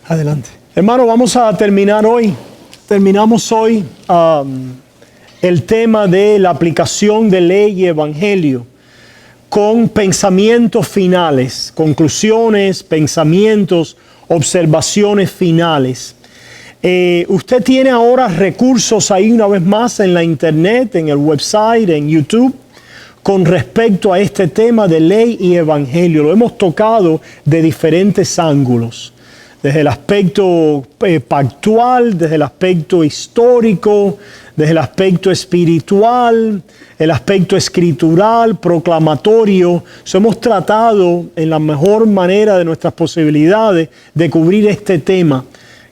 Adelante. Hermano, vamos a terminar hoy. Terminamos hoy el tema de la aplicación de ley y evangelio con pensamientos finales, conclusiones, pensamientos, observaciones finales. Usted tiene ahora recursos ahí una vez más en la internet, en el website, en YouTube, con respecto a este tema de ley y evangelio. Lo hemos tocado de diferentes ángulos, desde el aspecto pactual, desde el aspecto histórico, desde el aspecto espiritual, el aspecto escritural, proclamatorio. Hemos tratado en la mejor manera de nuestras posibilidades de cubrir este tema,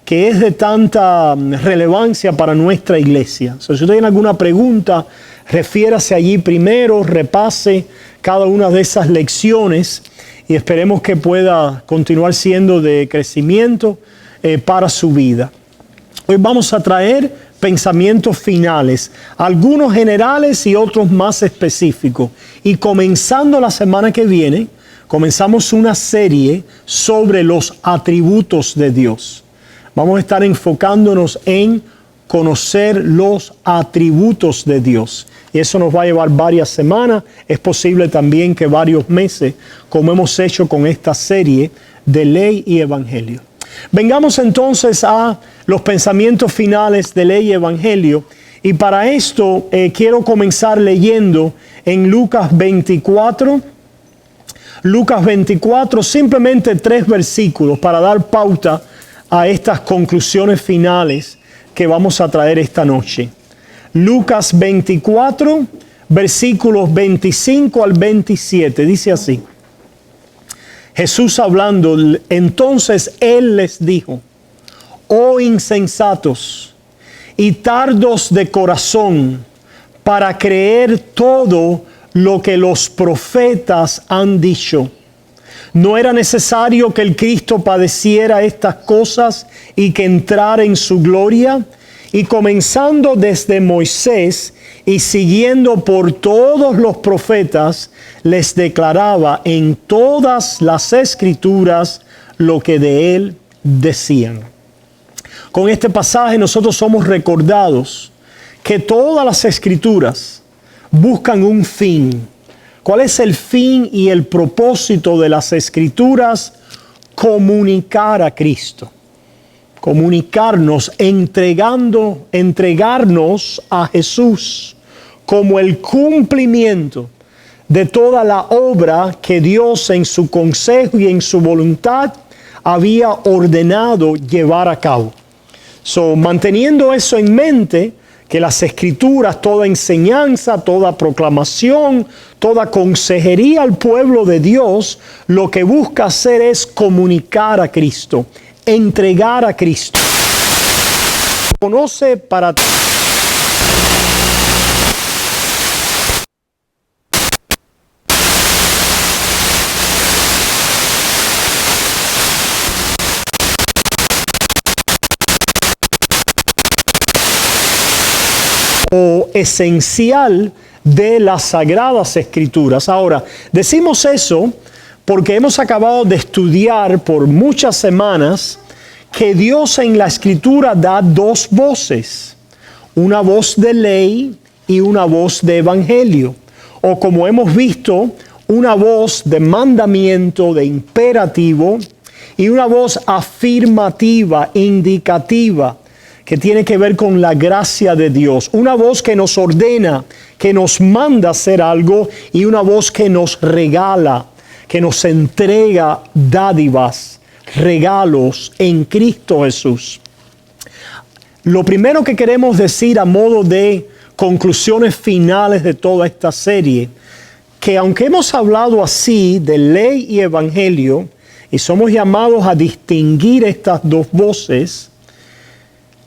que es de tanta relevancia para nuestra iglesia. Si usted tiene alguna pregunta, refiérase allí primero, repase cada una de esas lecciones y esperemos que pueda continuar siendo de crecimiento para su vida. Hoy vamos a traer pensamientos finales, algunos generales y otros más específicos. Y comenzando la semana que viene, comenzamos una serie sobre los atributos de Dios. Vamos a estar enfocándonos en conocer los atributos de Dios. Y eso nos va a llevar varias semanas, es posible también que varios meses, como hemos hecho con esta serie de ley y evangelio. Vengamos entonces a los pensamientos finales de ley y evangelio. Y para esto quiero comenzar leyendo en Lucas 24. Lucas 24, simplemente 3 versículos para dar pauta a estas conclusiones finales que vamos a traer esta noche. Lucas 24, versículos 25 al 27, dice así. Jesús hablando, entonces Él les dijo: oh insensatos y tardos de corazón para creer todo lo que los profetas han dicho. ¿No era necesario que el Cristo padeciera estas cosas y que entrara en su gloria? Y comenzando desde Moisés y siguiendo por todos los profetas, les declaraba en todas las escrituras lo que de él decían. Con este pasaje nosotros somos recordados que todas las escrituras buscan un fin. ¿Cuál es el fin y el propósito de las escrituras? Comunicar a Cristo. Comunicarnos, entregarnos a Jesús como el cumplimiento de toda la obra que Dios en su consejo y en su voluntad había ordenado llevar a cabo. Manteniendo eso en mente, que las escrituras, toda enseñanza, toda proclamación, toda consejería al pueblo de Dios, lo que busca hacer es comunicar a Cristo, entregar a Cristo. Conoce para o esencial de las Sagradas Escrituras. Ahora, decimos eso porque hemos acabado de estudiar por muchas semanas que Dios en la Escritura da 2 voces, una voz de ley y una voz de evangelio, o como hemos visto, una voz de mandamiento, de imperativo, y una voz afirmativa, indicativa, que tiene que ver con la gracia de Dios. Una voz que nos ordena, que nos manda hacer algo, y una voz que nos regala, que nos entrega dádivas, regalos en Cristo Jesús. Lo primero que queremos decir a modo de conclusiones finales de toda esta serie, que aunque hemos hablado así de ley y evangelio, y somos llamados a distinguir estas 2 voces,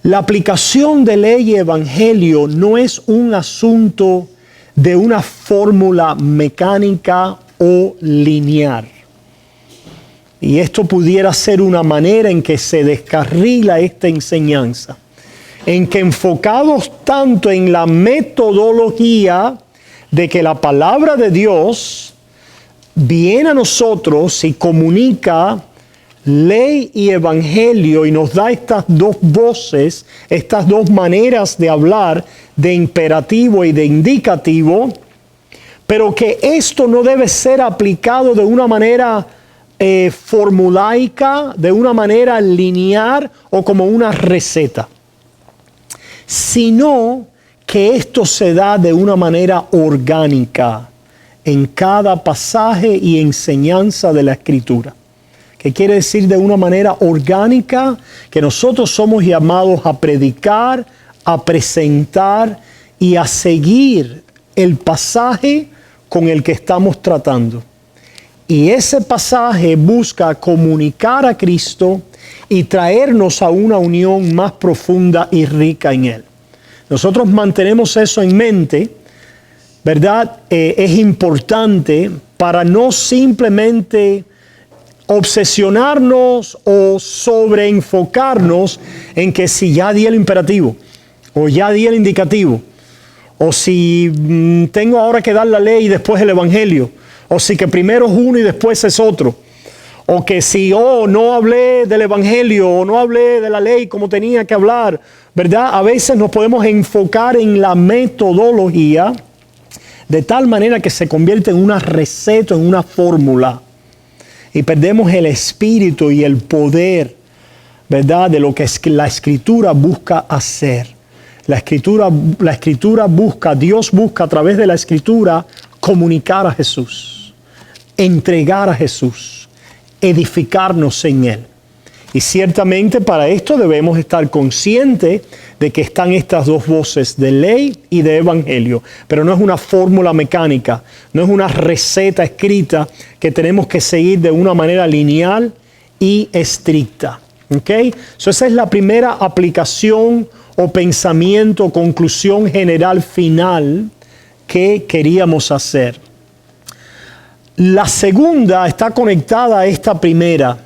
la aplicación de ley y evangelio no es un asunto de una fórmula mecánica o lineal. Y esto pudiera ser una manera en que se descarrila esta enseñanza, en que enfocados tanto en la metodología de que la palabra de Dios viene a nosotros y comunica ley y evangelio, y nos da estas dos voces, estas dos maneras de hablar, de imperativo y de indicativo, pero que esto no debe ser aplicado de una manera formulaica, de una manera lineal o como una receta, sino que esto se da de una manera orgánica en cada pasaje y enseñanza de la Escritura. ¿Qué quiere decir de una manera orgánica? Que nosotros somos llamados a predicar, a presentar y a seguir el pasaje con el que estamos tratando. Y ese pasaje busca comunicar a Cristo y traernos a una unión más profunda y rica en Él. Nosotros mantenemos eso en mente, ¿verdad? Es importante para no simplemente obsesionarnos o sobreenfocarnos en que si ya di el imperativo o ya di el indicativo, o si tengo ahora que dar la ley y después el evangelio, o si que primero es uno y después es otro, o que si no hablé del evangelio o no hablé de la ley como tenía que hablar, ¿verdad? A veces nos podemos enfocar en la metodología de tal manera que se convierte en una receta, en una fórmula, y perdemos el espíritu y el poder, ¿verdad?, de lo que la Escritura busca hacer. La Escritura busca, Dios busca a través de la Escritura comunicar a Jesús, entregar a Jesús, edificarnos en Él. Y ciertamente para esto debemos estar conscientes de que están estas dos voces de ley y de evangelio. Pero no es una fórmula mecánica, no es una receta escrita que tenemos que seguir de una manera lineal y estricta. ¿Ok? Esa es la primera aplicación o pensamiento, conclusión general final que queríamos hacer. La segunda está conectada a esta primera.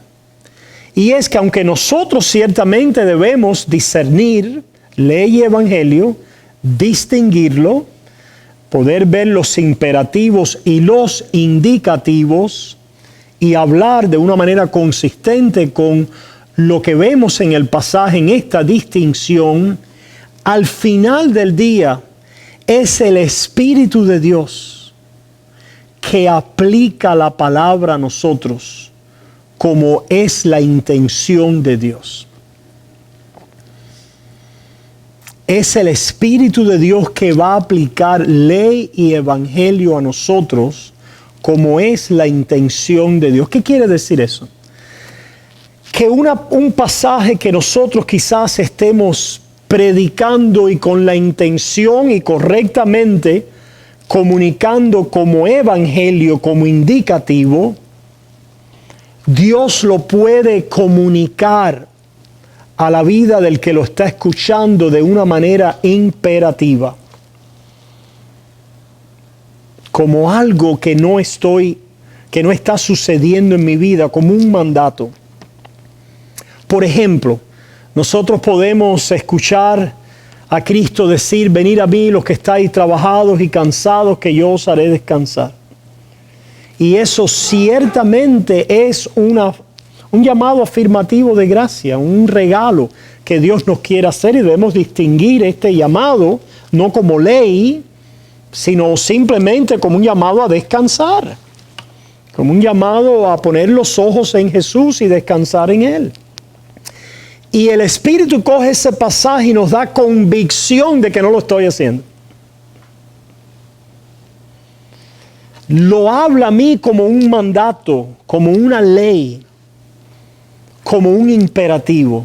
Y es que aunque nosotros ciertamente debemos discernir ley y evangelio, distinguirlo, poder ver los imperativos y los indicativos y hablar de una manera consistente con lo que vemos en el pasaje, en esta distinción, al final del día es el Espíritu de Dios que aplica la palabra a nosotros, como es la intención de Dios. Es el Espíritu de Dios que va a aplicar ley y evangelio a nosotros, como es la intención de Dios. ¿Qué quiere decir eso? Que un pasaje que nosotros quizás estemos predicando y con la intención y correctamente comunicando como evangelio, como indicativo, Dios lo puede comunicar a la vida del que lo está escuchando de una manera imperativa, como algo que no está sucediendo en mi vida, como un mandato. Por ejemplo, nosotros podemos escuchar a Cristo decir: venid a mí los que estáis trabajados y cansados, que yo os haré descansar. Y eso ciertamente es un llamado afirmativo de gracia, un regalo que Dios nos quiere hacer, y debemos distinguir este llamado no como ley, sino simplemente como un llamado a descansar, como un llamado a poner los ojos en Jesús y descansar en Él. Y el Espíritu coge ese pasaje y nos da convicción de que no lo estoy haciendo. Lo habla a mí como un mandato, como una ley, como un imperativo.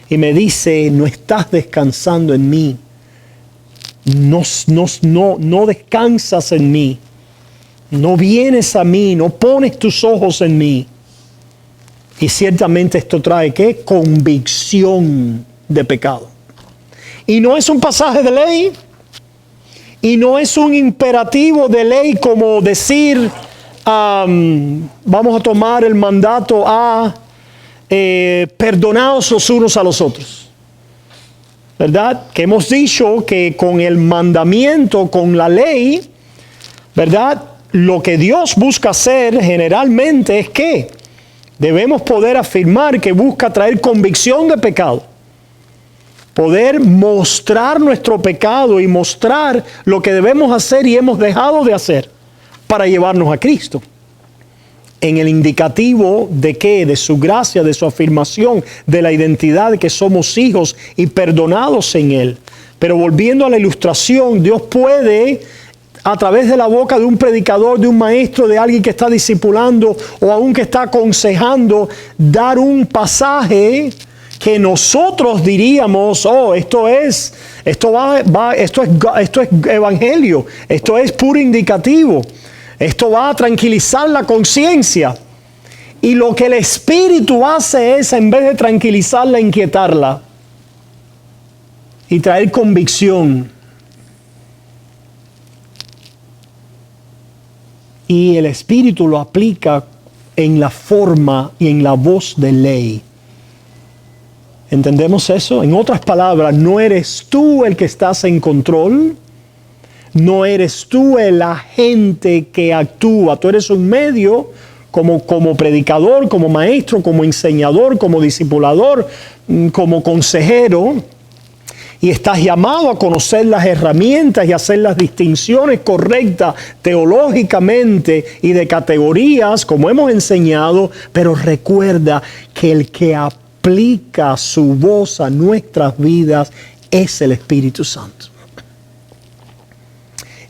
Y me dice: no estás descansando en mí. No descansas en mí. No vienes a mí, no pones tus ojos en mí. Y ciertamente esto trae ¿qué? Convicción de pecado. Y no es un pasaje de ley. Y no es un imperativo de ley como decir, vamos a tomar el mandato perdonaos los unos a los otros. ¿Verdad? Que hemos dicho que con el mandamiento, con la ley, ¿verdad? Lo que Dios busca hacer generalmente es ¿qué? Debemos poder afirmar que busca traer convicción de pecado. Poder mostrar nuestro pecado y mostrar lo que debemos hacer y hemos dejado de hacer para llevarnos a Cristo. En el indicativo de qué, de su gracia, de su afirmación, de la identidad de que somos hijos y perdonados en Él. Pero volviendo a la ilustración, Dios puede, a través de la boca de un predicador, de un maestro, de alguien que está discipulando o aún que está aconsejando, dar un pasaje que nosotros diríamos, esto es evangelio, esto es puro indicativo, esto va a tranquilizar la conciencia. Y lo que el Espíritu hace es, en vez de tranquilizarla, inquietarla y traer convicción. Y el Espíritu lo aplica en la forma y en la voz de ley. ¿Entendemos eso? En otras palabras, no eres tú el que estás en control, no eres tú el agente que actúa, tú eres un medio como predicador, como maestro, como enseñador, como discipulador, como consejero, y estás llamado a conocer las herramientas y hacer las distinciones correctas teológicamente y de categorías, como hemos enseñado, pero recuerda que el que aplica su voz a nuestras vidas es el Espíritu Santo.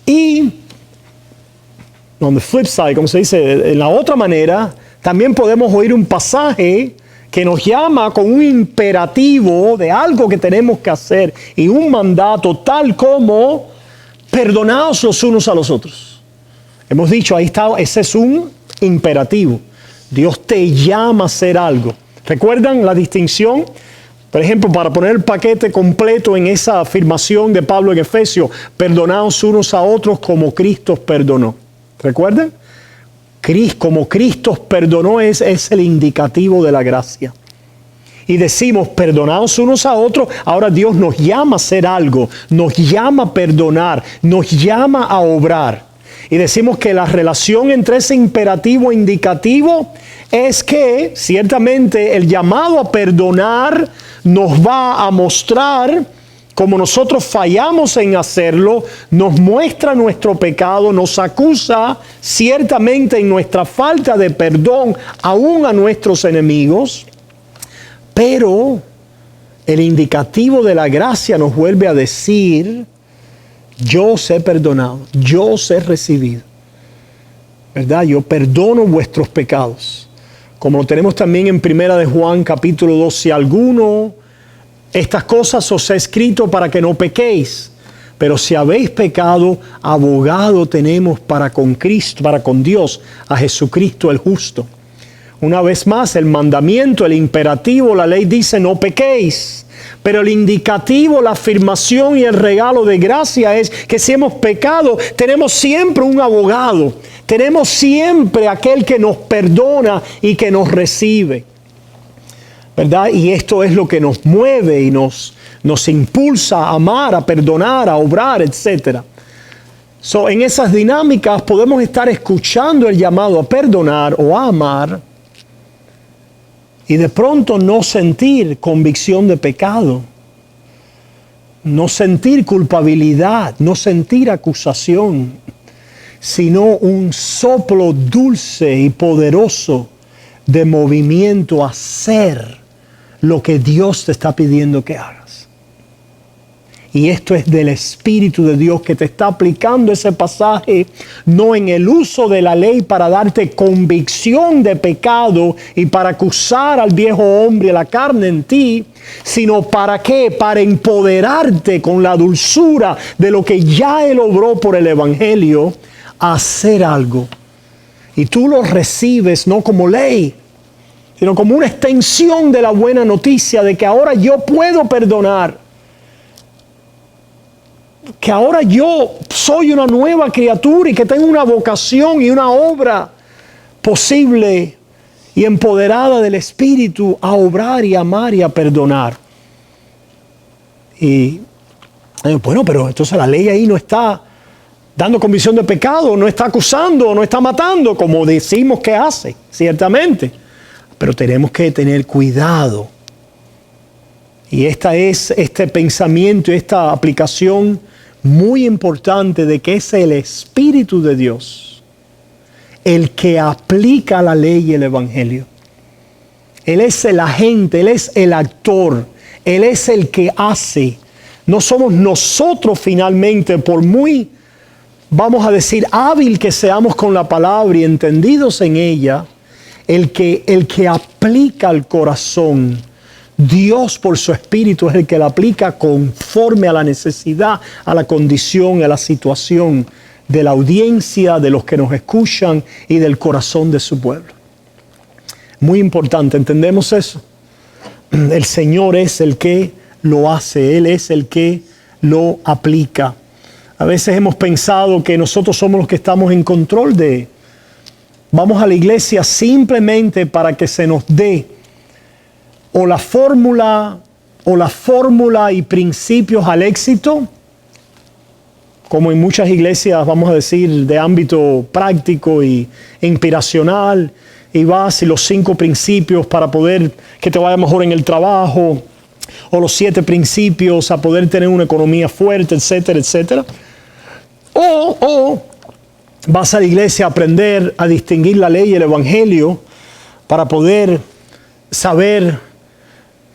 Y on the flip side, como se dice, en la otra manera, también podemos oír un pasaje que nos llama con un imperativo de algo que tenemos que hacer y un mandato tal como perdonaos los unos a los otros. Hemos dicho, ahí está, ese es un imperativo. Dios te llama a hacer algo. ¿Recuerdan la distinción? Por ejemplo, para poner el paquete completo en esa afirmación de Pablo en Efesios, perdonaos unos a otros como Cristo os perdonó. ¿Recuerdan? Como Cristo os perdonó es el indicativo de la gracia. Y decimos, perdonaos unos a otros. Ahora Dios nos llama a hacer algo, nos llama a perdonar, nos llama a obrar. Y decimos que la relación entre ese imperativo e indicativo es que ciertamente el llamado a perdonar nos va a mostrar cómo nosotros fallamos en hacerlo, nos muestra nuestro pecado, nos acusa ciertamente en nuestra falta de perdón aún a nuestros enemigos, pero el indicativo de la gracia nos vuelve a decir, yo os he perdonado, yo os he recibido, ¿verdad? Yo perdono vuestros pecados. Como lo tenemos también en 1 de Juan capítulo 2, si alguno, estas cosas os he escrito para que no pequéis, pero si habéis pecado, abogado tenemos para con Cristo, para con Dios, a Jesucristo el justo. Una vez más, el mandamiento, el imperativo, la ley dice no pequéis, pero el indicativo, la afirmación y el regalo de gracia es que si hemos pecado, tenemos siempre un abogado, tenemos siempre aquel que nos perdona y que nos recibe, ¿verdad? Y esto es lo que nos mueve y nos impulsa a amar, a perdonar, a obrar, etc. En esas dinámicas podemos estar escuchando el llamado a perdonar o a amar y de pronto no sentir convicción de pecado, no sentir culpabilidad, no sentir acusación, sino un soplo dulce y poderoso de movimiento a hacer lo que Dios te está pidiendo que hagas. Y esto es del Espíritu de Dios que te está aplicando ese pasaje, no en el uso de la ley para darte convicción de pecado y para acusar al viejo hombre, la carne en ti, sino ¿para qué? Para empoderarte con la dulzura de lo que ya Él obró por el Evangelio, a hacer algo. Y tú lo recibes no como ley, sino como una extensión de la buena noticia de que ahora yo puedo perdonar, que ahora yo soy una nueva criatura y que tengo una vocación y una obra posible y empoderada del Espíritu a obrar y amar y a perdonar. Y bueno, pero entonces la ley ahí no está dando convicción de pecado, no está acusando, no está matando, como decimos que hace, ciertamente. Pero tenemos que tener cuidado. Y este pensamiento, esta aplicación muy importante de que es el Espíritu de Dios el que aplica la ley y el Evangelio. Él es el agente, Él es el actor, Él es el que hace. No somos nosotros finalmente, por muy, vamos a decir, hábil que seamos con la palabra y entendidos en ella, el que aplica al corazón. Dios por su Espíritu es el que la aplica conforme a la necesidad, a la condición, a la situación de la audiencia, de los que nos escuchan y del corazón de su pueblo. Muy importante, ¿entendemos eso? El Señor es el que lo hace, Él es el que lo aplica. A veces hemos pensado que nosotros somos los que estamos en control de. Vamos a la iglesia simplemente para que se nos dé o la fórmula y principios al éxito, como en muchas iglesias, vamos a decir, de ámbito práctico e inspiracional, y vas y los 5 principios para poder que te vaya mejor en el trabajo, o los 7 principios a poder tener una economía fuerte, etcétera, etcétera. O vas a la iglesia a aprender a distinguir la ley y el evangelio para poder saber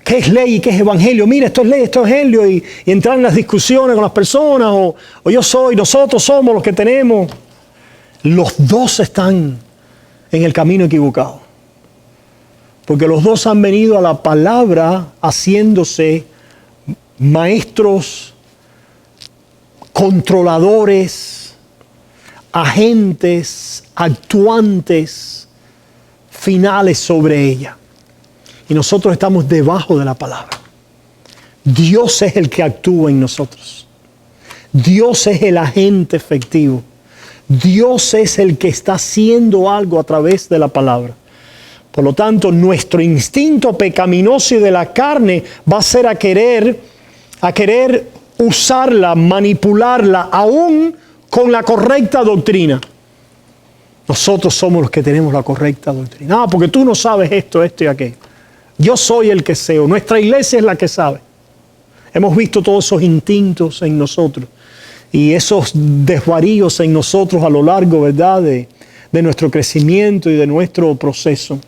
qué es ley y qué es evangelio. Mira, esto es ley, esto es evangelio, y entrar en las discusiones con las personas, o nosotros somos los que tenemos. Los dos están en el camino equivocado, porque los dos han venido a la palabra haciéndose maestros, controladores, agentes, actuantes finales sobre ella. Y nosotros estamos debajo de la palabra. Dios es el que actúa en nosotros. Dios es el agente efectivo. Dios es el que está haciendo algo a través de la palabra. Por lo tanto, nuestro instinto pecaminoso y de la carne va a ser a querer usarla, manipularla, aún con la correcta doctrina. Nosotros somos los que tenemos la correcta doctrina. No, porque tú no sabes esto y aquello. Yo soy el que sé, o nuestra iglesia es la que sabe. Hemos visto todos esos instintos en nosotros y esos desvaríos en nosotros a lo largo, ¿verdad?, de nuestro crecimiento y de nuestro proceso.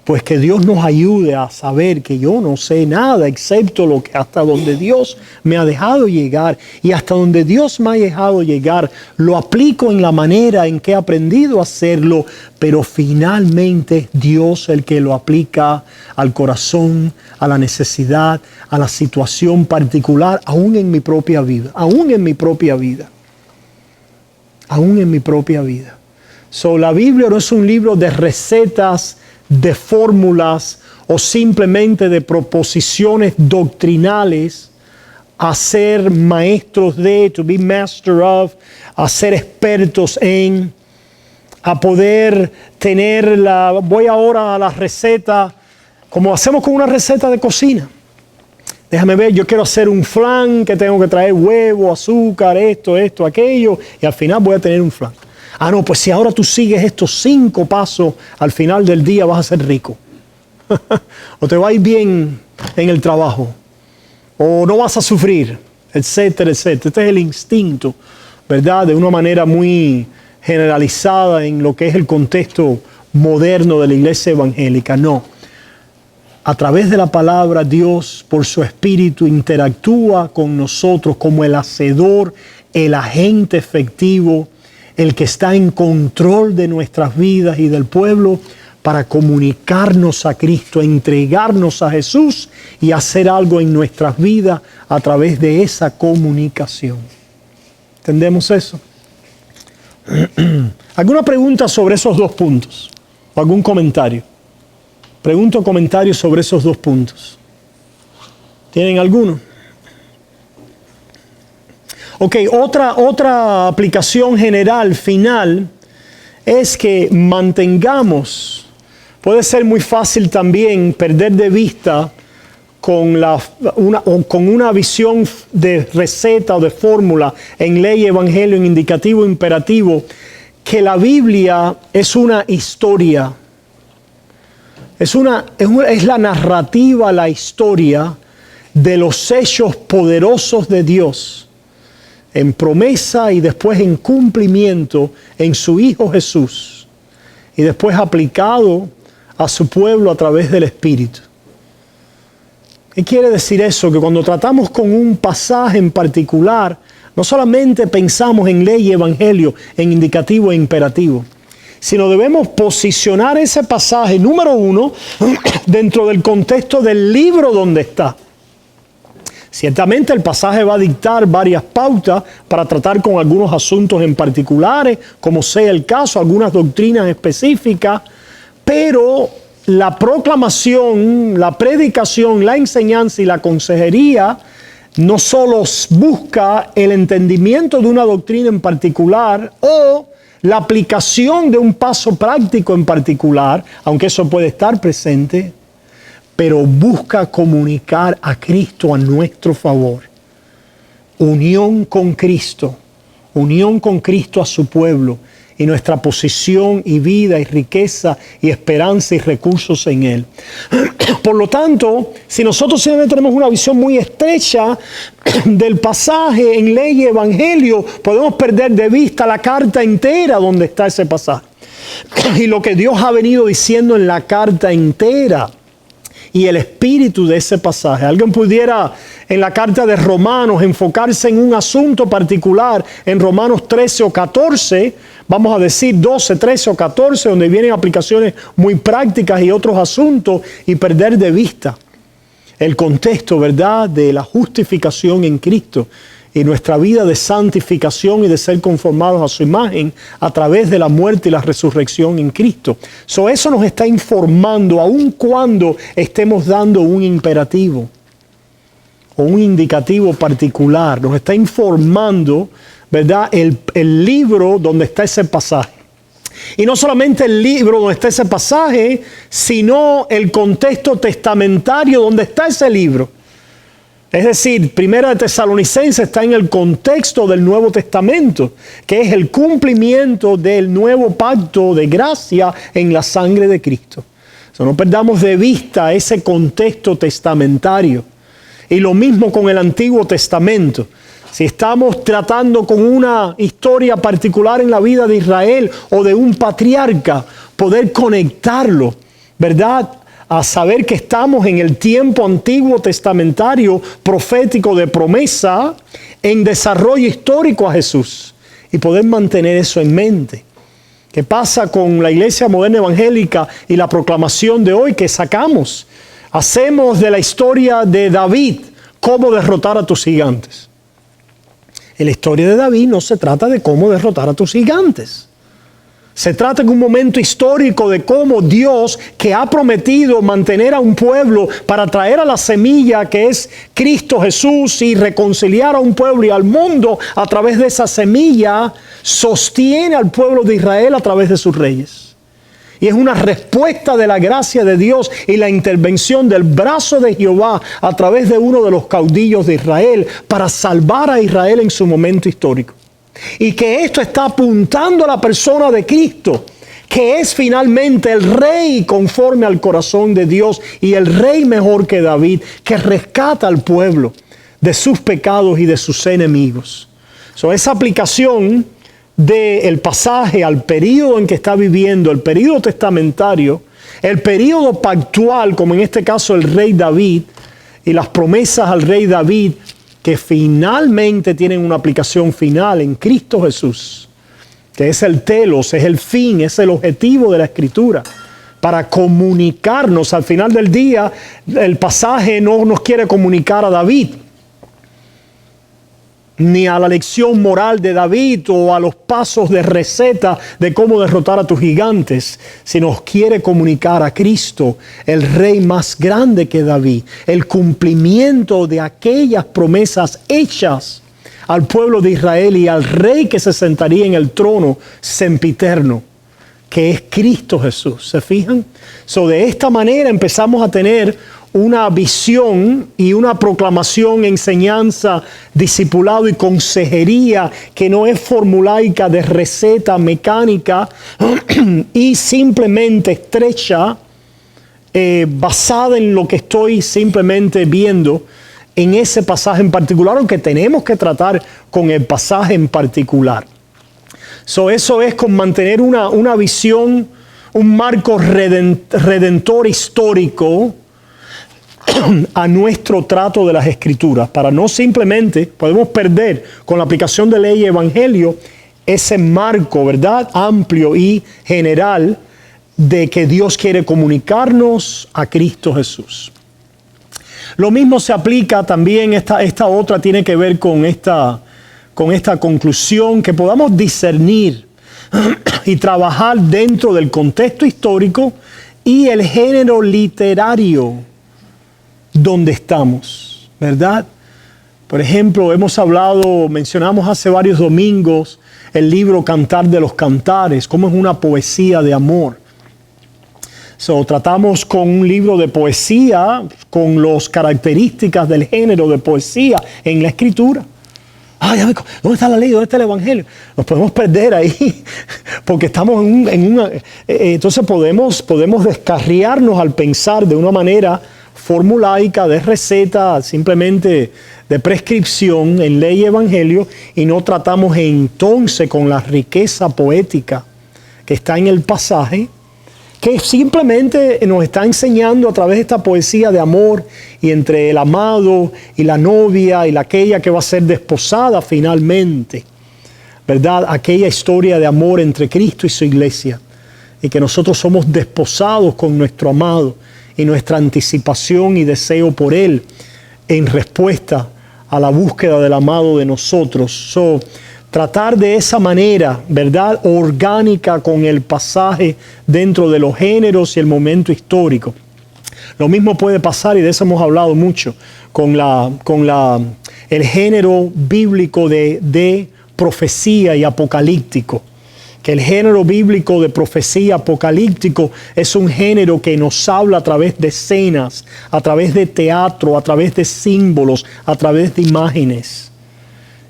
Pues que Dios nos ayude a saber que yo no sé nada excepto lo que hasta donde Dios me ha dejado llegar, y hasta donde Dios me ha dejado llegar lo aplico en la manera en que he aprendido a hacerlo, pero finalmente es Dios el que lo aplica al corazón, a la necesidad, a la situación particular, aún en mi propia vida, aún en mi propia vida. La Biblia no es un libro de recetas, de fórmulas o simplemente de proposiciones doctrinales a ser maestros de, to be master of, a ser expertos en, a poder tener voy ahora a la receta, como hacemos con una receta de cocina. Déjame ver, yo quiero hacer un flan, que tengo que traer huevo, azúcar, esto, aquello, y al final voy a tener un flan. Ah, no, pues si ahora tú sigues estos 5 pasos, al final del día vas a ser rico. O te va a ir bien en el trabajo. O no vas a sufrir, etcétera, etcétera. Este es el instinto, ¿verdad?, de una manera muy generalizada en lo que es el contexto moderno de la iglesia evangélica. No. A través de la palabra, Dios, por su Espíritu, interactúa con nosotros como el hacedor, el agente efectivo, el que está en control de nuestras vidas y del pueblo, para comunicarnos a Cristo, entregarnos a Jesús y hacer algo en nuestras vidas a través de esa comunicación. ¿Entendemos eso? ¿Alguna pregunta sobre esos 2 puntos? ¿O algún comentario? Pregunto comentarios sobre esos 2 puntos. ¿Tienen alguno? Ok, otra aplicación general, final, es que mantengamos, puede ser muy fácil también perder de vista con una visión de receta o de fórmula en ley, evangelio, en indicativo, imperativo, que la Biblia es una historia. Es la narrativa, la historia de los hechos poderosos de Dios en promesa y después en cumplimiento en su Hijo Jesús y después aplicado a su pueblo a través del Espíritu. ¿Qué quiere decir eso? Que cuando tratamos con un pasaje en particular, no solamente pensamos en ley y evangelio, en indicativo e imperativo, sino debemos posicionar ese pasaje, número uno, dentro del contexto del libro donde está. Ciertamente el pasaje va a dictar varias pautas para tratar con algunos asuntos en particulares, como sea el caso, algunas doctrinas específicas, pero la proclamación, la predicación, la enseñanza y la consejería no solo busca el entendimiento de una doctrina en particular o la aplicación de un paso práctico en particular, aunque eso puede estar presente, pero busca comunicar a Cristo a nuestro favor. Unión con Cristo a su pueblo y nuestra posición y vida y riqueza y esperanza y recursos en Él. Por lo tanto, si nosotros siempre tenemos una visión muy estrecha del pasaje en ley y evangelio, podemos perder de vista la carta entera donde está ese pasaje. Y lo que Dios ha venido diciendo en la carta entera y el espíritu de ese pasaje. Alguien pudiera en la carta de Romanos enfocarse en un asunto particular, en Romanos 13 o 14, vamos a decir 12, 13 o 14, donde vienen aplicaciones muy prácticas y otros asuntos, y perder de vista el contexto, ¿verdad?, de la justificación en Cristo y nuestra vida de santificación y de ser conformados a su imagen a través de la muerte y la resurrección en Cristo. Eso nos está informando, aun cuando estemos dando un imperativo o un indicativo particular, nos está informando, ¿verdad?, el libro donde está ese pasaje. Y no solamente el libro donde está ese pasaje, sino el contexto testamentario donde está ese libro. Es decir, Primera de Tesalonicenses está en el contexto del Nuevo Testamento, que es el cumplimiento del nuevo pacto de gracia en la sangre de Cristo. No perdamos de vista ese contexto testamentario. Y lo mismo con el Antiguo Testamento. Si estamos tratando con una historia particular en la vida de Israel o de un patriarca, poder conectarlo, ¿verdad?, a saber que estamos en el tiempo antiguo testamentario profético de promesa en desarrollo histórico a Jesús y poder mantener eso en mente. ¿Qué pasa con la iglesia moderna evangélica y la proclamación de hoy que sacamos? Hacemos de la historia de David cómo derrotar a tus gigantes. En la historia de David no se trata de cómo derrotar a tus gigantes. Se trata en un momento histórico de cómo Dios, que ha prometido mantener a un pueblo para traer a la semilla que es Cristo Jesús y reconciliar a un pueblo y al mundo a través de esa semilla, sostiene al pueblo de Israel a través de sus reyes. Y es una respuesta de la gracia de Dios y la intervención del brazo de Jehová a través de uno de los caudillos de Israel para salvar a Israel en su momento histórico. Y que esto está apuntando a la persona de Cristo, que es finalmente el rey conforme al corazón de Dios y el rey mejor que David, que rescata al pueblo de sus pecados y de sus enemigos. Esa aplicación del pasaje al período en que está viviendo, el período testamentario, el período pactual, como en este caso el rey David, y las promesas al rey David, que finalmente tienen una aplicación final en Cristo Jesús, que es el telos, es el fin, es el objetivo de la Escritura, para comunicarnos. Al final del día, el pasaje no nos quiere comunicar a David, ni a la lección moral de David o a los pasos de receta de cómo derrotar a tus gigantes, sino nos quiere comunicar a Cristo, el rey más grande que David, el cumplimiento de aquellas promesas hechas al pueblo de Israel y al rey que se sentaría en el trono sempiterno, que es Cristo Jesús. ¿Se fijan? De esta manera empezamos a tener una visión y una proclamación, enseñanza, discipulado y consejería que no es formulaica de receta mecánica y simplemente estrecha basada en lo que estoy simplemente viendo en ese pasaje en particular, aunque tenemos que tratar con el pasaje en particular. Eso es con mantener una visión, un marco redentor histórico a nuestro trato de las Escrituras, para no simplemente, podemos perder con la aplicación de ley y evangelio ese marco, ¿verdad?, amplio y general de que Dios quiere comunicarnos a Cristo Jesús. Lo mismo se aplica también, esta otra tiene que ver con esta conclusión, que podamos discernir y trabajar dentro del contexto histórico y el género literario donde estamos, ¿verdad? Por ejemplo, mencionamos hace varios domingos el libro Cantar de los Cantares, cómo es una poesía de amor. Tratamos con un libro de poesía con las características del género de poesía en la Escritura. ¿Dónde está la ley? ¿Dónde está el evangelio? Nos podemos perder ahí porque estamos entonces podemos descarriarnos al pensar de una manera formulaica, de receta, simplemente de prescripción en ley y evangelio, y no tratamos entonces con la riqueza poética que está en el pasaje, que simplemente nos está enseñando a través de esta poesía de amor y entre el amado y la novia y aquella que va a ser desposada finalmente, ¿verdad? Aquella historia de amor entre Cristo y su iglesia, y que nosotros somos desposados con nuestro amado y nuestra anticipación y deseo por Él en respuesta a la búsqueda del amado de nosotros. Tratar de esa manera, ¿verdad?, orgánica con el pasaje dentro de los géneros y el momento histórico. Lo mismo puede pasar, y de eso hemos hablado mucho, con el género bíblico de profecía y apocalíptico. Que el género bíblico de profecía apocalíptico es un género que nos habla a través de escenas, a través de teatro, a través de símbolos, a través de imágenes.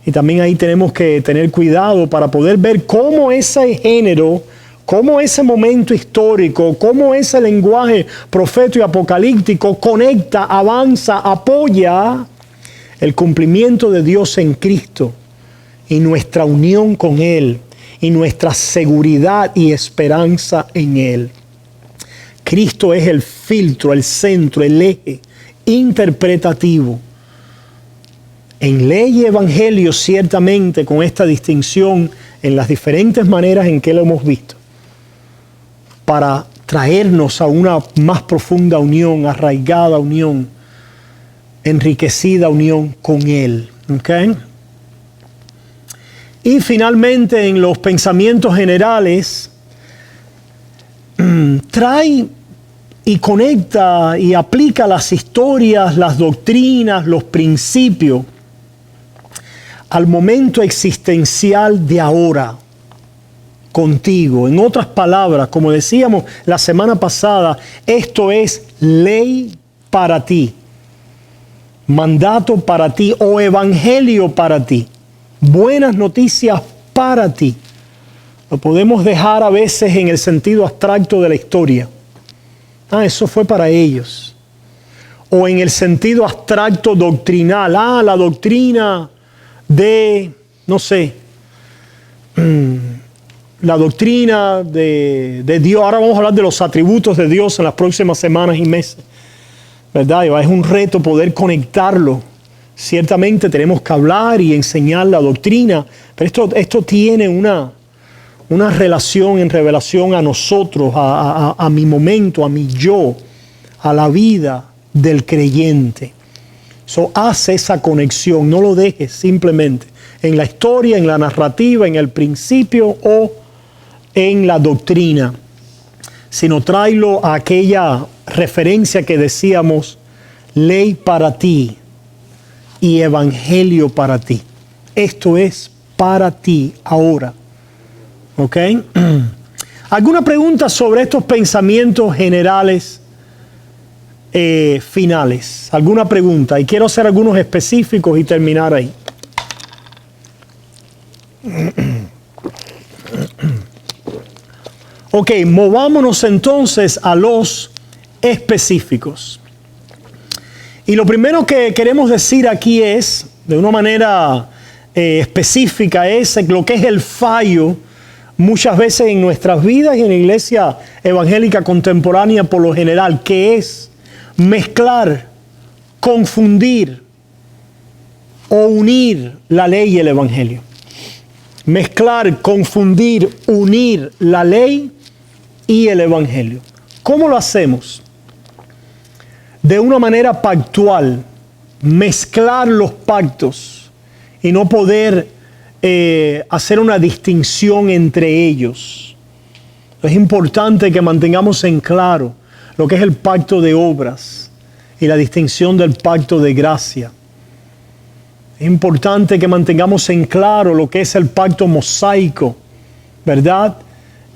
Y también ahí tenemos que tener cuidado para poder ver cómo ese género, cómo ese momento histórico, cómo ese lenguaje profético y apocalíptico conecta, avanza, apoya el cumplimiento de Dios en Cristo y nuestra unión con Él y nuestra seguridad y esperanza en Él. Cristo es el filtro, el centro, el eje interpretativo. En ley y evangelio, ciertamente, con esta distinción en las diferentes maneras en que lo hemos visto, para traernos a una más profunda unión, arraigada unión, enriquecida unión con Él. ¿Okay? Y finalmente, en los pensamientos generales, trae y conecta y aplica las historias, las doctrinas, los principios al momento existencial de ahora, contigo. En otras palabras, como decíamos la semana pasada, esto es ley para ti, mandato para ti o evangelio para ti, buenas noticias para ti. Lo podemos dejar a veces en el sentido abstracto de la historia. Eso fue para ellos. O en el sentido abstracto doctrinal. La doctrina de, no sé, la doctrina de Dios. Ahora vamos a hablar de los atributos de Dios en las próximas semanas y meses, ¿verdad? Y es un reto poder conectarlo. Ciertamente tenemos que hablar y enseñar la doctrina, pero esto tiene una relación en revelación a nosotros, a mi momento, a mi yo, a la vida del creyente. Hace esa conexión, no lo dejes simplemente en la historia, en la narrativa, en el principio o en la doctrina, sino tráelo a aquella referencia que decíamos, ley para ti y evangelio para ti. Esto es para ti ahora. ¿Ok? ¿Alguna pregunta sobre estos pensamientos generales finales? ¿Alguna pregunta? Y quiero hacer algunos específicos y terminar ahí. Ok, movámonos entonces a los específicos. Y lo primero que queremos decir aquí es, de una manera específica, es lo que es el fallo muchas veces en nuestras vidas y en la iglesia evangélica contemporánea por lo general, que es mezclar, confundir o unir la ley y el evangelio. Mezclar, confundir, unir la ley y el evangelio. ¿Cómo lo hacemos? De una manera pactual, mezclar los pactos y no poder hacer una distinción entre ellos. Es importante que mantengamos en claro lo que es el pacto de obras y la distinción del pacto de gracia. Es importante que mantengamos en claro lo que es el pacto mosaico, ¿verdad?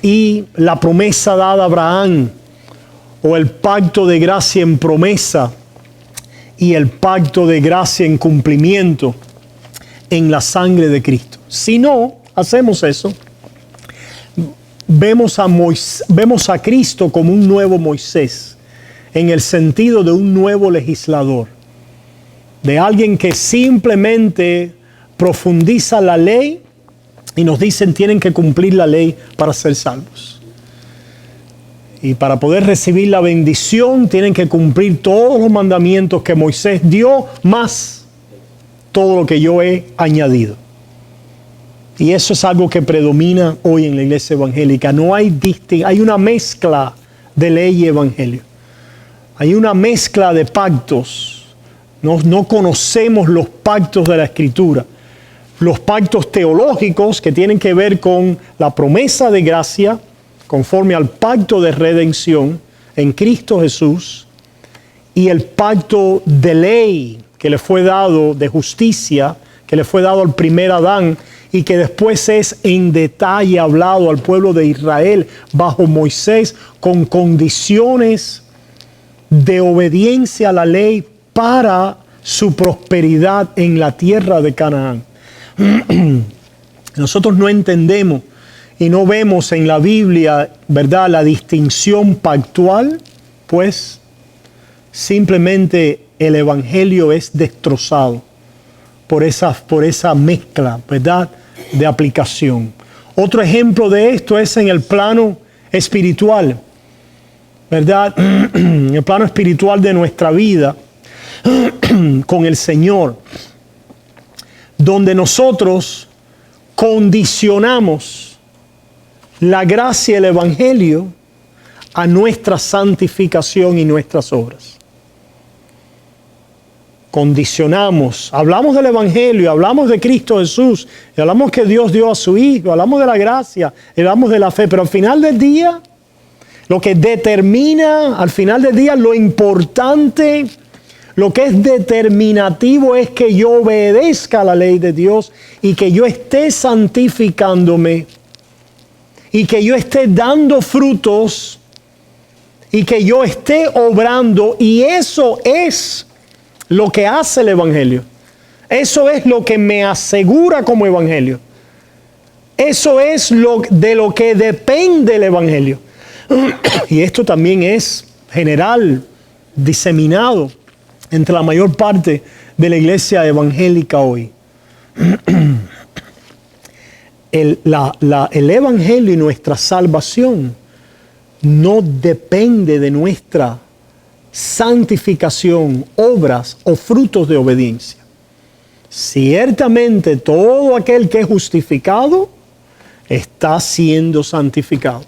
Y la promesa dada a Abraham, o el pacto de gracia en promesa y el pacto de gracia en cumplimiento en la sangre de Cristo. Si no hacemos eso, vemos a Cristo como un nuevo Moisés, en el sentido de un nuevo legislador, de alguien que simplemente profundiza la ley y nos dicen tienen que cumplir la ley para ser salvos. Y para poder recibir la bendición tienen que cumplir todos los mandamientos que Moisés dio, más todo lo que yo he añadido. Y eso es algo que predomina hoy en la iglesia evangélica. No hay hay una mezcla de ley y evangelio. Hay una mezcla de pactos. No conocemos los pactos de la Escritura. Los pactos teológicos que tienen que ver con la promesa de gracia, conforme al pacto de redención en Cristo Jesús, y el pacto de ley que le fue dado, de justicia, que le fue dado al primer Adán, y que después es en detalle hablado al pueblo de Israel bajo Moisés, con condiciones de obediencia a la ley para su prosperidad en la tierra de Canaán. Nosotros no entendemos y no vemos en la Biblia, ¿verdad?, la distinción pactual, pues simplemente el evangelio es destrozado por esa mezcla, ¿verdad?, de aplicación. Otro ejemplo de esto es en el plano espiritual, ¿verdad? En el plano espiritual de nuestra vida con el Señor, donde nosotros condicionamos la gracia y el evangelio a nuestra santificación y nuestras obras. Condicionamos, hablamos del evangelio, hablamos de Cristo Jesús, y hablamos que Dios dio a su Hijo, hablamos de la gracia, hablamos de la fe, pero al final del día, lo que determina, al final del día, lo importante, lo que es determinativo es que yo obedezca a la ley de Dios y que yo esté santificándome y que yo esté dando frutos y que yo esté obrando, y eso es lo que hace el evangelio. Eso es lo que me asegura como evangelio. Eso es de lo que depende el evangelio. Y esto también es general, diseminado entre la mayor parte de la iglesia evangélica hoy. El evangelio y nuestra salvación no depende de nuestra santificación, obras o frutos de obediencia. Ciertamente todo aquel que es justificado está siendo santificado.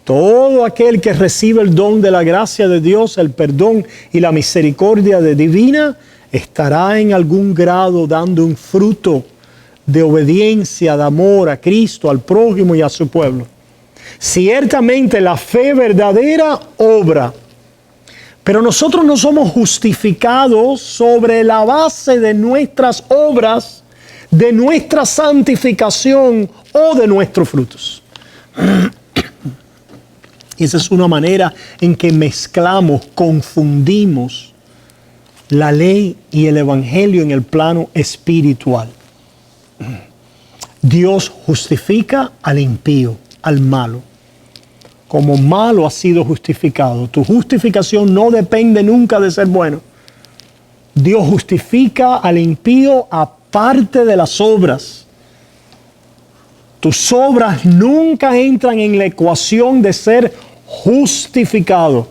Todo aquel que recibe el don de la gracia de Dios, el perdón y la misericordia divina, estará en algún grado dando un fruto de obediencia, de amor a Cristo, al prójimo y a su pueblo. Ciertamente la fe verdadera obra. Pero nosotros no somos justificados sobre la base de nuestras obras, de nuestra santificación o de nuestros frutos. Y esa es una manera en que mezclamos, confundimos la ley y el evangelio en el plano espiritual. Dios justifica al impío, al malo, como malo has sido justificado. Tu justificación no depende nunca de ser bueno. Dios justifica al impío aparte de las obras. Tus obras nunca entran en la ecuación de ser justificado.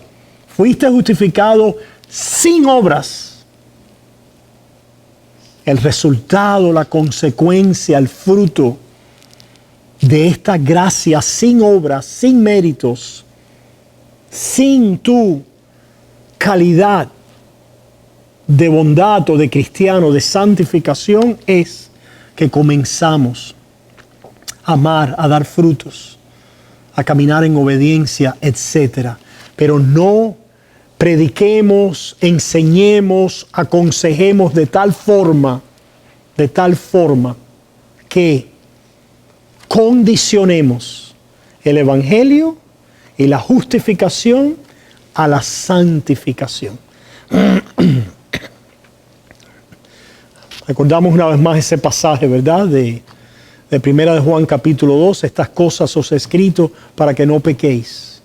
Fuiste justificado sin obras. El resultado, la consecuencia, el fruto de esta gracia sin obras, sin méritos, sin tu calidad de bondad o de cristiano, de santificación, es que comenzamos a amar, a dar frutos, a caminar en obediencia, etc. Pero no prediquemos, enseñemos, aconsejemos de tal forma que condicionemos el evangelio y la justificación a la santificación. Recordamos una vez más ese pasaje, ¿verdad? De 1 de Juan capítulo 2, estas cosas os he escrito para que no pequéis.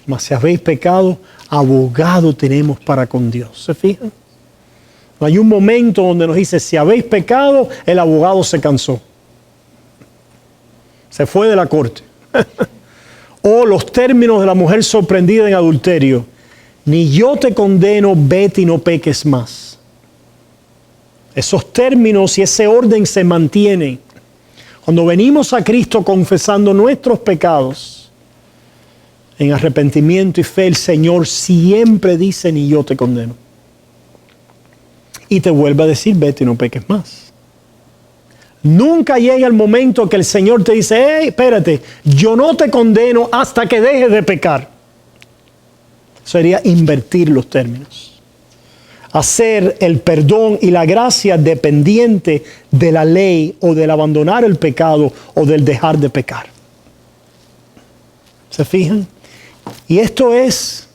Mas si habéis pecado, abogado tenemos para con Dios. ¿Se fijan? No hay un momento donde nos dice, si habéis pecado, el abogado se cansó. Se fue de la corte. O los términos de la mujer sorprendida en adulterio. Ni yo te condeno, vete y no peques más. Esos términos y ese orden se mantienen. Cuando venimos a Cristo confesando nuestros pecados, en arrepentimiento y fe, el Señor siempre dice, ni yo te condeno. Y te vuelve a decir, vete y no peques más. Nunca llega el momento que el Señor te dice, hey, espérate, yo no te condeno hasta que dejes de pecar. Sería invertir los términos. Hacer el perdón y la gracia dependiente de la ley o del abandonar el pecado o del dejar de pecar. ¿Se fijan? Y esto es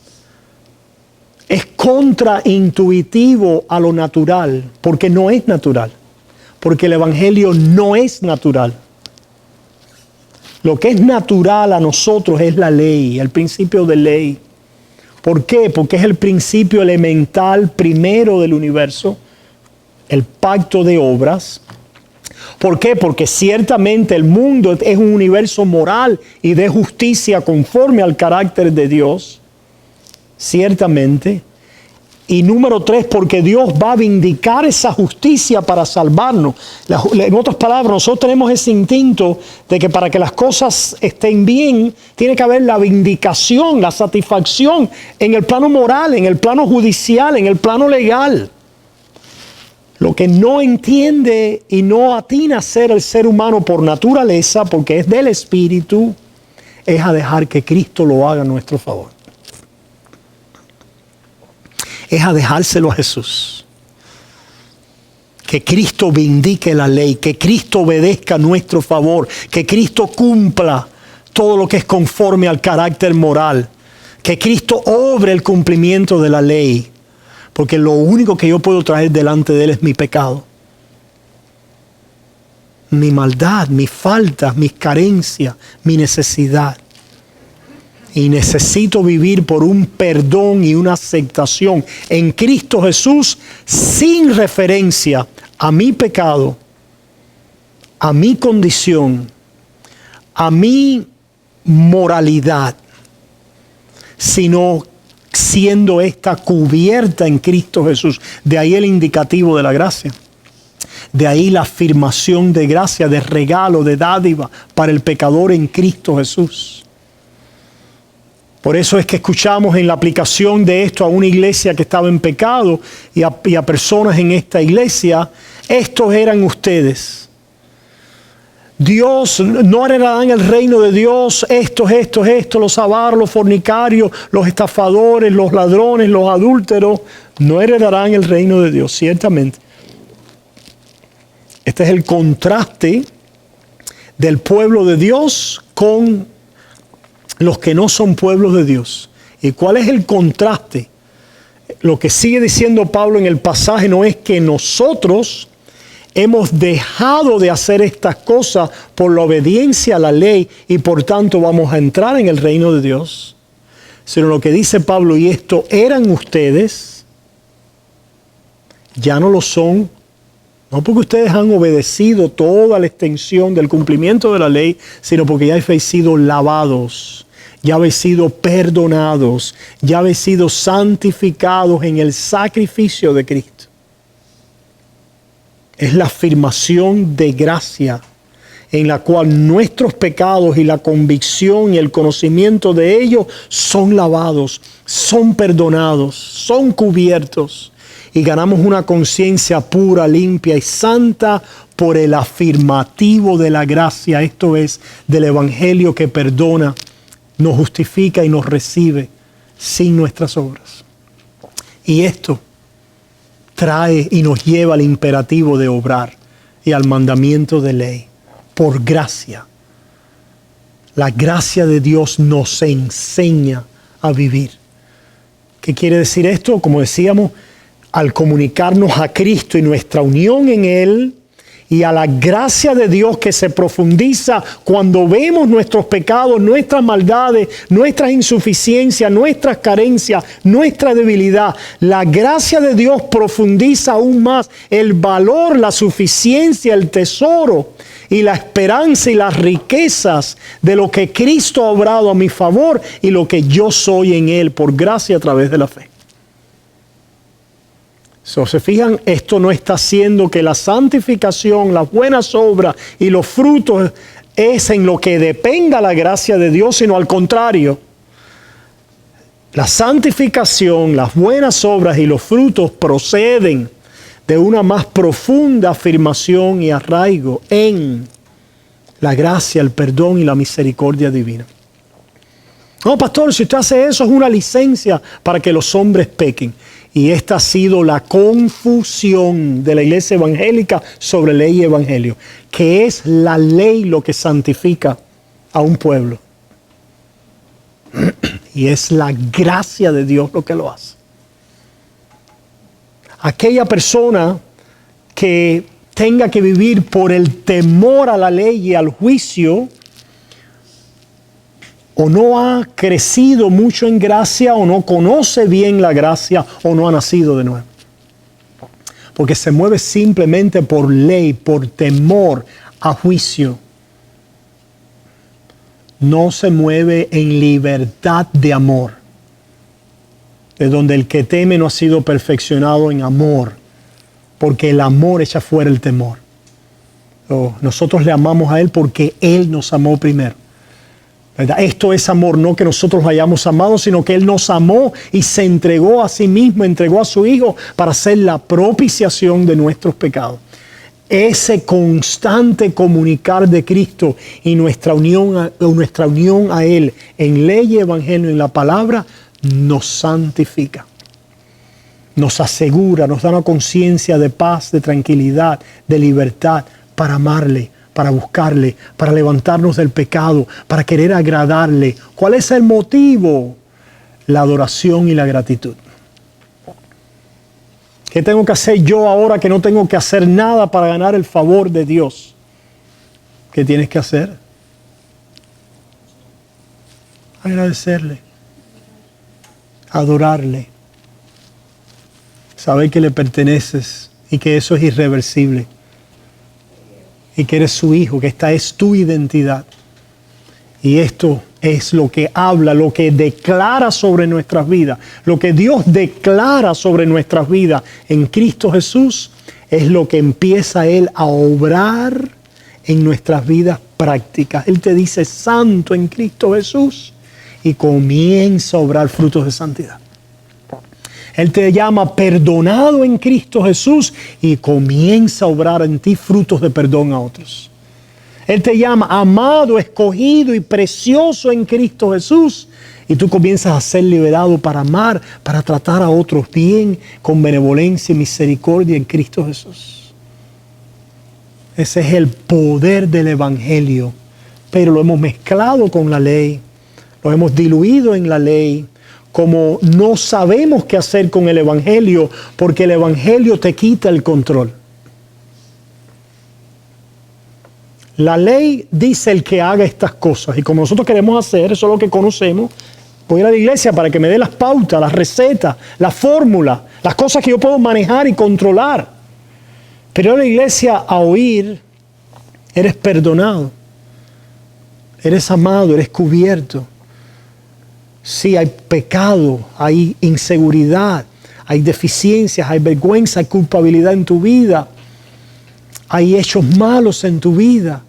contraintuitivo a lo natural, porque no es natural. Porque el evangelio no es natural. Lo que es natural a nosotros es la ley, el principio de ley. ¿Por qué? Porque es el principio elemental primero del universo, el pacto de obras. ¿Por qué? Porque ciertamente el mundo es un universo moral y de justicia conforme al carácter de Dios. Ciertamente. Y número 3, porque Dios va a vindicar esa justicia para salvarnos. En otras palabras, nosotros tenemos ese instinto de que para que las cosas estén bien, tiene que haber la vindicación, la satisfacción en el plano moral, en el plano judicial, en el plano legal. Lo que no entiende y no atina a ser el ser humano por naturaleza, porque es del Espíritu, es a dejar que Cristo lo haga a nuestro favor. Es a dejárselo a Jesús. Que Cristo vindique la ley, que Cristo obedezca a nuestro favor, que Cristo cumpla todo lo que es conforme al carácter moral, que Cristo obre el cumplimiento de la ley, porque lo único que yo puedo traer delante de Él es mi pecado, mi maldad, mis faltas, mis carencias, mi necesidad. Y necesito vivir por un perdón y una aceptación en Cristo Jesús sin referencia a mi pecado, a mi condición, a mi moralidad, sino siendo esta cubierta en Cristo Jesús. De ahí el indicativo de la gracia. De ahí la afirmación de gracia, de regalo, de dádiva para el pecador en Cristo Jesús. Por eso es que escuchamos en la aplicación de esto a una iglesia que estaba en pecado y a personas en esta iglesia, estos eran ustedes. Dios, no heredarán el reino de Dios, estos, los avaros, los fornicarios, los estafadores, los ladrones, los adúlteros, no heredarán el reino de Dios, ciertamente. Este es el contraste del pueblo de Dios con los que no son pueblos de Dios. ¿Y cuál es el contraste? Lo que sigue diciendo Pablo en el pasaje no es que nosotros hemos dejado de hacer estas cosas por la obediencia a la ley y por tanto vamos a entrar en el reino de Dios. Sino lo que dice Pablo, y esto eran ustedes, ya no lo son, no porque ustedes han obedecido toda la extensión del cumplimiento de la ley, sino porque ya habéis sido lavados, ya habéis sido perdonados, ya habéis sido santificados en el sacrificio de Cristo. Es la afirmación de gracia en la cual nuestros pecados y la convicción y el conocimiento de ellos son lavados, son perdonados, son cubiertos y ganamos una conciencia pura, limpia y santa por el afirmativo de la gracia, esto es, del Evangelio que perdona, nos justifica y nos recibe sin nuestras obras. Y esto trae y nos lleva al imperativo de obrar y al mandamiento de ley, por gracia. La gracia de Dios nos enseña a vivir. ¿Qué quiere decir esto? Como decíamos, al comunicarnos a Cristo y nuestra unión en Él, y a la gracia de Dios que se profundiza cuando vemos nuestros pecados, nuestras maldades, nuestras insuficiencias, nuestras carencias, nuestra debilidad. La gracia de Dios profundiza aún más el valor, la suficiencia, el tesoro y la esperanza y las riquezas de lo que Cristo ha obrado a mi favor y lo que yo soy en Él por gracia a través de la fe. ¿Se fijan? Esto no está haciendo que la santificación, las buenas obras y los frutos es en lo que dependa la gracia de Dios, sino al contrario. La santificación, las buenas obras y los frutos proceden de una más profunda afirmación y arraigo en la gracia, el perdón y la misericordia divina. No, pastor, si usted hace eso es una licencia para que los hombres pequen. Y esta ha sido la confusión de la iglesia evangélica sobre ley y evangelio, que es la ley lo que santifica a un pueblo. Y es la gracia de Dios lo que lo hace. Aquella persona que tenga que vivir por el temor a la ley y al juicio, o no ha crecido mucho en gracia, o no conoce bien la gracia, o no ha nacido de nuevo. Porque se mueve simplemente por ley, por temor a juicio. No se mueve en libertad de amor, de donde el que teme no ha sido perfeccionado en amor, porque el amor echa fuera el temor. Nosotros le amamos a Él porque Él nos amó primero. ¿Verdad? Esto es amor, no que nosotros lo hayamos amado, sino que Él nos amó y se entregó a sí mismo, entregó a su Hijo para hacer la propiciación de nuestros pecados. Ese constante comunicar de Cristo y nuestra unión a Él en ley y evangelio, en la palabra, nos santifica. Nos asegura, nos da una conciencia de paz, de tranquilidad, de libertad para amarle, para buscarle, para levantarnos del pecado, para querer agradarle. ¿Cuál es el motivo? La adoración y la gratitud. ¿Qué tengo que hacer yo ahora que no tengo que hacer nada para ganar el favor de Dios? ¿Qué tienes que hacer? Agradecerle, adorarle, saber que le perteneces y que eso es irreversible. Y que eres su hijo, que esta es tu identidad. Y esto es lo que habla, lo que declara sobre nuestras vidas. Lo que Dios declara sobre nuestras vidas en Cristo Jesús es lo que empieza Él a obrar en nuestras vidas prácticas. Él te dice santo en Cristo Jesús y comienza a obrar frutos de santidad. Él te llama perdonado en Cristo Jesús y comienza a obrar en ti frutos de perdón a otros. Él te llama amado, escogido y precioso en Cristo Jesús y tú comienzas a ser liberado para amar, para tratar a otros bien, con benevolencia y misericordia en Cristo Jesús. Ese es el poder del Evangelio, pero lo hemos mezclado con la ley, lo hemos diluido en la ley. Como no sabemos qué hacer con el Evangelio, porque el Evangelio te quita el control. La ley dice el que haga estas cosas. Y como nosotros queremos hacer, eso es lo que conocemos, voy a ir a la iglesia para que me dé las pautas, las recetas, la fórmula, las cosas que yo puedo manejar y controlar. Pero a la iglesia a oír, eres perdonado, eres amado, eres cubierto. Sí, hay pecado, hay inseguridad, hay deficiencias, hay vergüenza, hay culpabilidad en tu vida. Hay hechos malos en tu vida.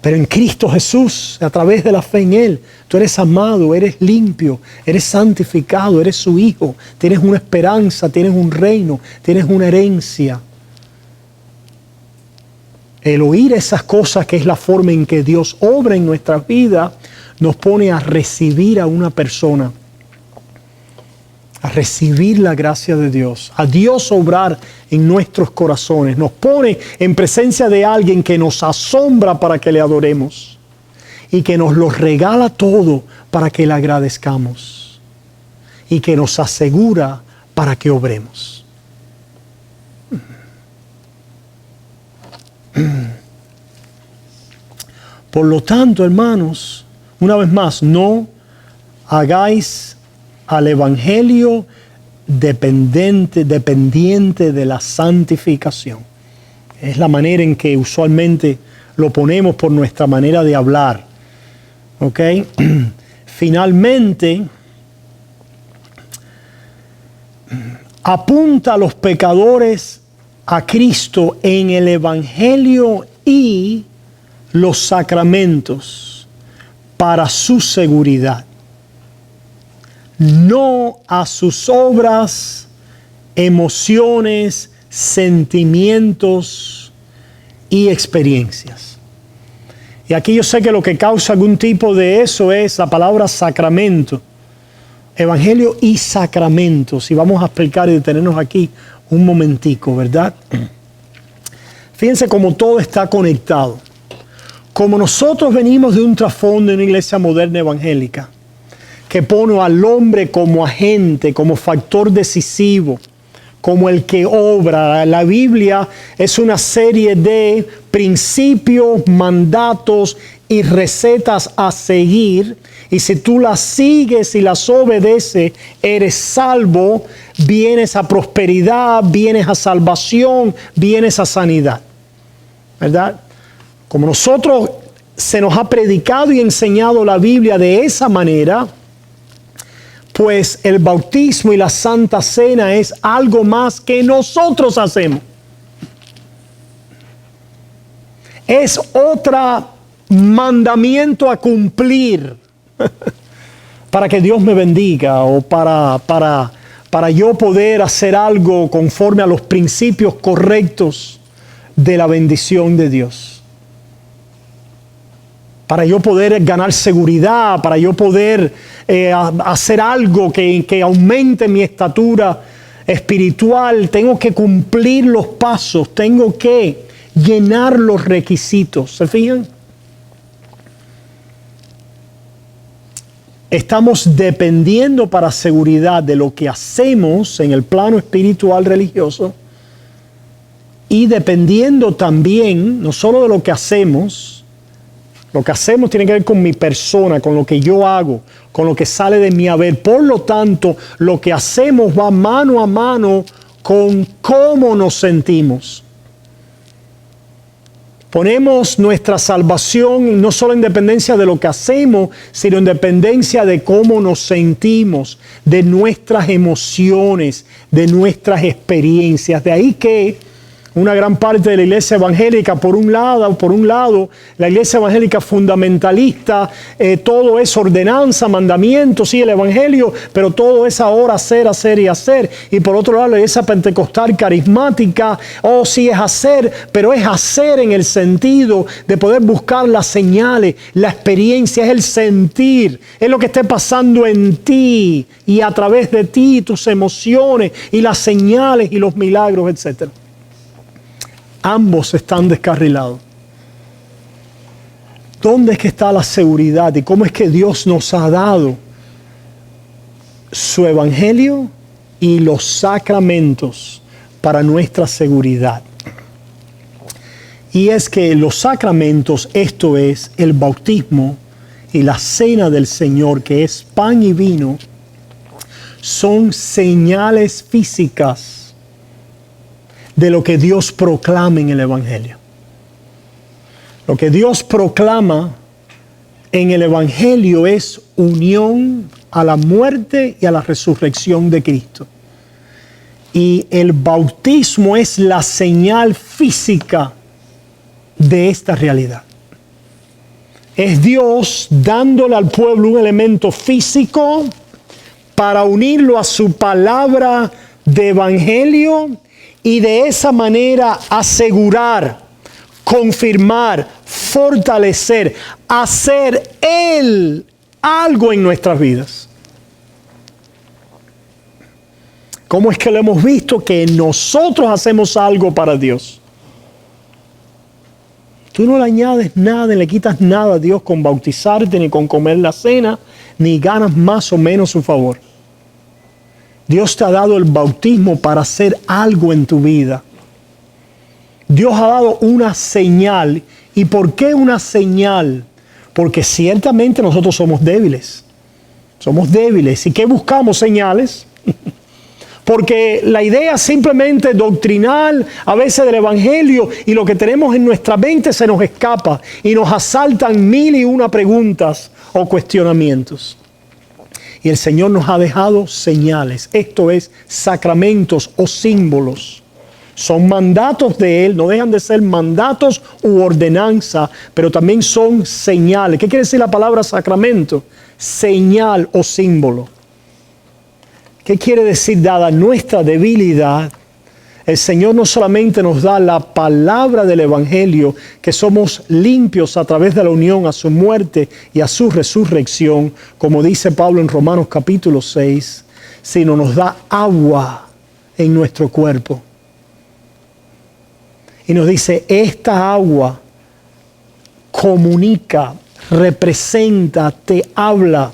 Pero en Cristo Jesús, a través de la fe en Él, tú eres amado, eres limpio, eres santificado, eres su hijo. Tienes una esperanza, tienes un reino, tienes una herencia. El oír esas cosas, que es la forma en que Dios obra en nuestras vidas, nos pone a recibir a una persona, a recibir la gracia de Dios, a Dios obrar en nuestros corazones. Nos pone en presencia de alguien que nos asombra para que le adoremos y que nos lo regala todo para que le agradezcamos y que nos asegura para que obremos. Por lo tanto, hermanos, una vez más, no hagáis al Evangelio dependiente de la santificación. Es la manera en que usualmente lo ponemos por nuestra manera de hablar. ¿Ok? Finalmente, apunta a los pecadores a Cristo en el Evangelio y los sacramentos para su seguridad, no a sus obras, emociones, sentimientos y experiencias. Y aquí yo sé que lo que causa algún tipo de eso es la palabra sacramento, evangelio y sacramentos. Y vamos a explicar y detenernos aquí un momentico, ¿verdad? Fíjense cómo todo está conectado. Como nosotros venimos de un trasfondo de una iglesia moderna evangélica, que pone al hombre como agente, como factor decisivo, como el que obra. La Biblia es una serie de principios, mandatos y recetas a seguir. Y si tú las sigues y las obedeces, eres salvo, vienes a prosperidad, vienes a salvación, vienes a sanidad. ¿Verdad? Como nosotros se nos ha predicado y enseñado la Biblia de esa manera, pues el bautismo y la Santa Cena es algo más que nosotros hacemos. Es otro mandamiento a cumplir para que Dios me bendiga o para yo poder hacer algo conforme a los principios correctos de la bendición de Dios. Para yo poder ganar seguridad, para yo poder hacer algo que aumente mi estatura espiritual, tengo que cumplir los pasos, tengo que llenar los requisitos. ¿Se fijan? Estamos dependiendo para seguridad de lo que hacemos en el plano espiritual religioso y dependiendo también, no solo de lo que hacemos tiene que ver con mi persona, con lo que yo hago, con lo que sale de mi haber. Por lo tanto, lo que hacemos va mano a mano con cómo nos sentimos. Ponemos nuestra salvación no solo en dependencia de lo que hacemos, sino en dependencia de cómo nos sentimos, de nuestras emociones, de nuestras experiencias. De ahí que una gran parte de la iglesia evangélica, por un lado, la iglesia evangélica fundamentalista, todo es ordenanza, mandamientos, sí, el evangelio, pero todo es ahora hacer y hacer. Y por otro lado, la iglesia pentecostal carismática, sí es hacer, pero es hacer en el sentido de poder buscar las señales, la experiencia, es el sentir, es lo que esté pasando en ti y a través de ti, tus emociones y las señales y los milagros, etc. Ambos están descarrilados. ¿Dónde es que está la seguridad y cómo es que Dios nos ha dado su evangelio y los sacramentos para nuestra seguridad? Y es que los sacramentos, esto es el bautismo y la cena del Señor, que es pan y vino, son señales físicas de lo que Dios proclama en el Evangelio. Lo que Dios proclama en el Evangelio es unión a la muerte y a la resurrección de Cristo. Y el bautismo es la señal física de esta realidad. Es Dios dándole al pueblo un elemento físico para unirlo a su palabra de evangelio y de esa manera asegurar, confirmar, fortalecer, hacer Él algo en nuestras vidas. ¿Cómo es que lo hemos visto? Que nosotros hacemos algo para Dios. Tú no le añades nada, ni le quitas nada a Dios con bautizarte, ni con comer la cena, ni ganas más o menos su favor. Dios te ha dado el bautismo para hacer algo en tu vida. Dios ha dado una señal. ¿Y por qué una señal? Porque ciertamente nosotros somos débiles. Somos débiles. ¿Y qué buscamos? Señales. Porque la idea simplemente doctrinal, a veces del Evangelio, y lo que tenemos en nuestra mente se nos escapa y nos asaltan 1001 preguntas o cuestionamientos. Y el Señor nos ha dejado señales, esto es, sacramentos o símbolos. Son mandatos de Él, no dejan de ser mandatos u ordenanza, pero también son señales. ¿Qué quiere decir la palabra sacramento? Señal o símbolo. ¿Qué quiere decir? Dada nuestra debilidad, el Señor no solamente nos da la palabra del Evangelio, que somos limpios a través de la unión a su muerte y a su resurrección, como dice Pablo en Romanos capítulo 6, sino nos da agua en nuestro cuerpo. Y nos dice, esta agua comunica, representa, te habla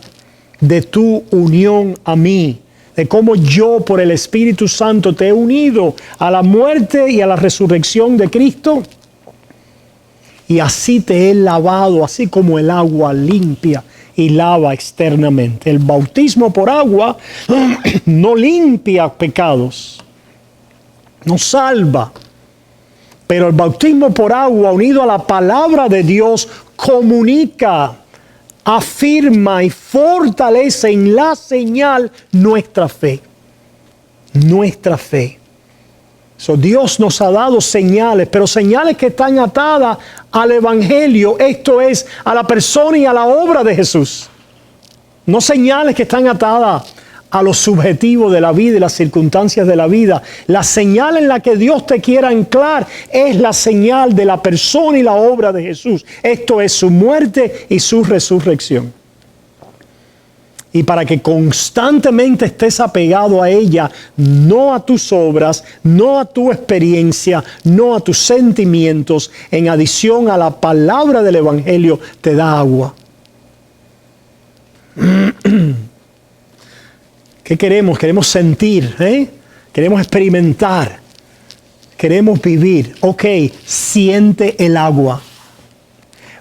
de tu unión a mí, de cómo yo por el Espíritu Santo te he unido a la muerte y a la resurrección de Cristo. Y así te he lavado, así como el agua limpia y lava externamente. El bautismo por agua no limpia pecados, no salva. Pero el bautismo por agua unido a la palabra de Dios comunica, afirma y fortalece en la señal nuestra fe. Nuestra fe. Dios nos ha dado señales, pero señales que están atadas al Evangelio, esto es, a la persona y a la obra de Jesús. No señales que están atadas a lo subjetivo de la vida y las circunstancias de la vida. La señal en la que Dios te quiera anclar es la señal de la persona y la obra de Jesús. Esto es su muerte y su resurrección. Y para que constantemente estés apegado a ella, no a tus obras, no a tu experiencia, no a tus sentimientos, en adición a la palabra del Evangelio, te da agua. ¿Qué queremos? Queremos sentir, queremos experimentar, queremos vivir. Ok, siente el agua,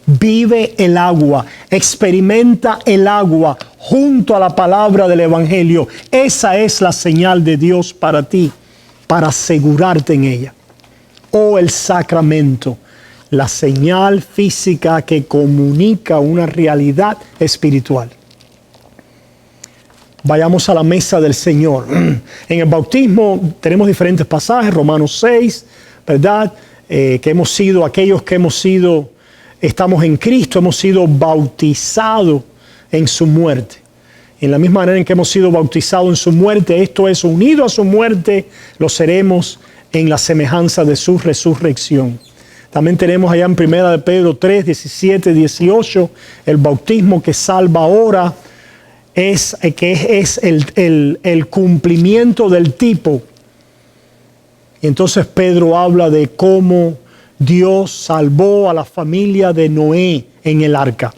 vive el agua, experimenta el agua junto a la palabra del Evangelio. Esa es la señal de Dios para ti, para asegurarte en ella. O el sacramento, la señal física que comunica una realidad espiritual. Vayamos a la mesa del Señor. En el bautismo tenemos diferentes pasajes, Romanos 6, ¿verdad? Que hemos sido, aquellos que hemos sido, estamos en Cristo, hemos sido bautizados en su muerte. En la misma manera en que hemos sido bautizados en su muerte, esto es, unido a su muerte, lo seremos en la semejanza de su resurrección. También tenemos allá en 1 de Pedro 3, 17, 18, el bautismo que salva ahora, es el cumplimiento del tipo. Y entonces Pedro habla de cómo Dios salvó a la familia de Noé en el arca.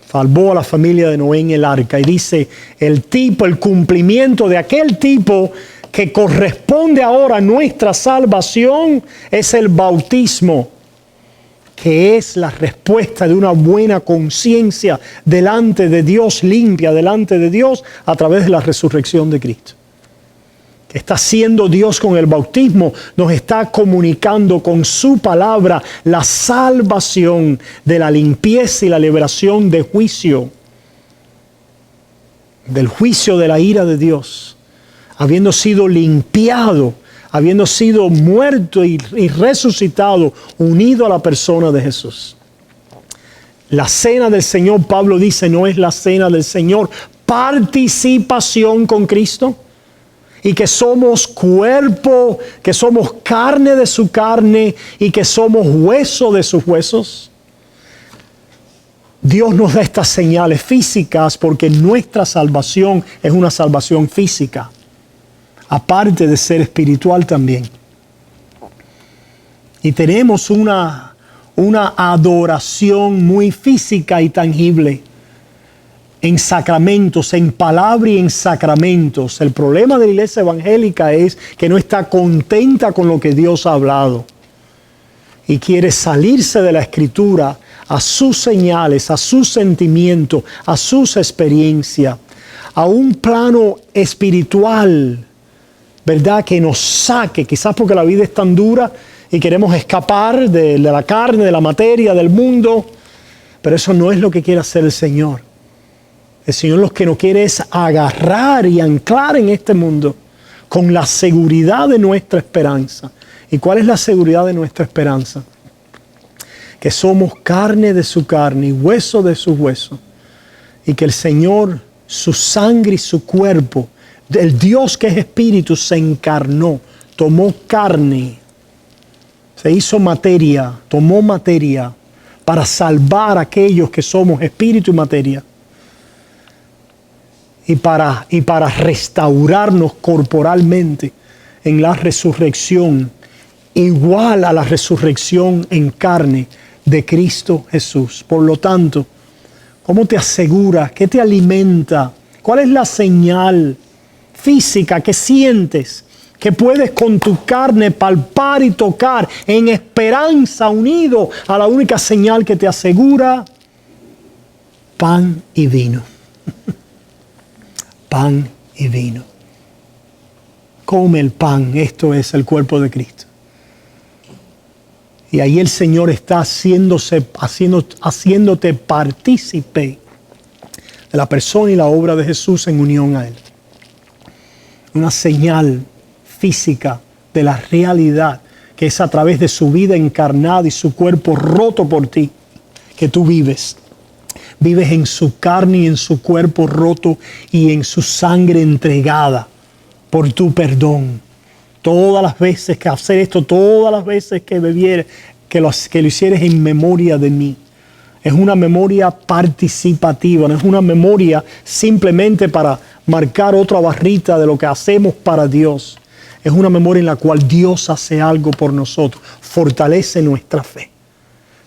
Salvó a la familia de Noé en el arca. Y dice, el tipo, el cumplimiento de aquel tipo que corresponde ahora a nuestra salvación es el bautismo, que es la respuesta de una buena conciencia delante de Dios, limpia delante de Dios a través de la resurrección de Cristo. Que está haciendo Dios con el bautismo, nos está comunicando con su palabra la salvación de la limpieza y la liberación de juicio, del juicio de la ira de Dios, habiendo sido limpiado, habiendo sido muerto y resucitado, unido a la persona de Jesús. La cena del Señor, Pablo dice, no es la cena del Señor, participación con Cristo, y que somos cuerpo, que somos carne de su carne y que somos hueso de sus huesos. Dios nos da estas señales físicas porque nuestra salvación es una salvación física, aparte de ser espiritual también. Y tenemos una adoración muy física y tangible en sacramentos, en palabra y en sacramentos. El problema de la iglesia evangélica es que no está contenta con lo que Dios ha hablado y quiere salirse de la Escritura a sus señales, a sus sentimientos, a sus experiencias, a un plano espiritual, ¿verdad? Que nos saque, quizás porque la vida es tan dura y queremos escapar de la carne, de la materia, del mundo, pero eso no es lo que quiere hacer el Señor. El Señor lo que nos quiere es agarrar y anclar en este mundo con la seguridad de nuestra esperanza. ¿Y cuál es la seguridad de nuestra esperanza? Que somos carne de su carne y hueso de su hueso. Y que el Señor, su sangre y su cuerpo, el Dios que es espíritu, se encarnó, tomó carne, se hizo materia, tomó materia para salvar a aquellos que somos espíritu y materia. Y para restaurarnos corporalmente en la resurrección, igual a la resurrección en carne de Cristo Jesús. Por lo tanto, ¿cómo te aseguras? ¿Qué te alimenta? ¿Cuál es la señal física que sientes, que puedes con tu carne palpar y tocar en esperanza, unido a la única señal que te asegura? Pan y vino. Pan y vino. Come el pan, esto es el cuerpo de Cristo. Y ahí el Señor está haciéndote partícipe de la persona y la obra de Jesús en unión a Él. Una señal física de la realidad que es a través de su vida encarnada y su cuerpo roto por ti que tú vives. Vives en su carne y en su cuerpo roto y en su sangre entregada por tu perdón. Todas las veces que hacer esto, todas las veces que bebieres, que lo hicieres en memoria de mí. Es una memoria participativa, no es una memoria simplemente para marcar otra barrita de lo que hacemos para Dios. Es una memoria en la cual Dios hace algo por nosotros, fortalece nuestra fe.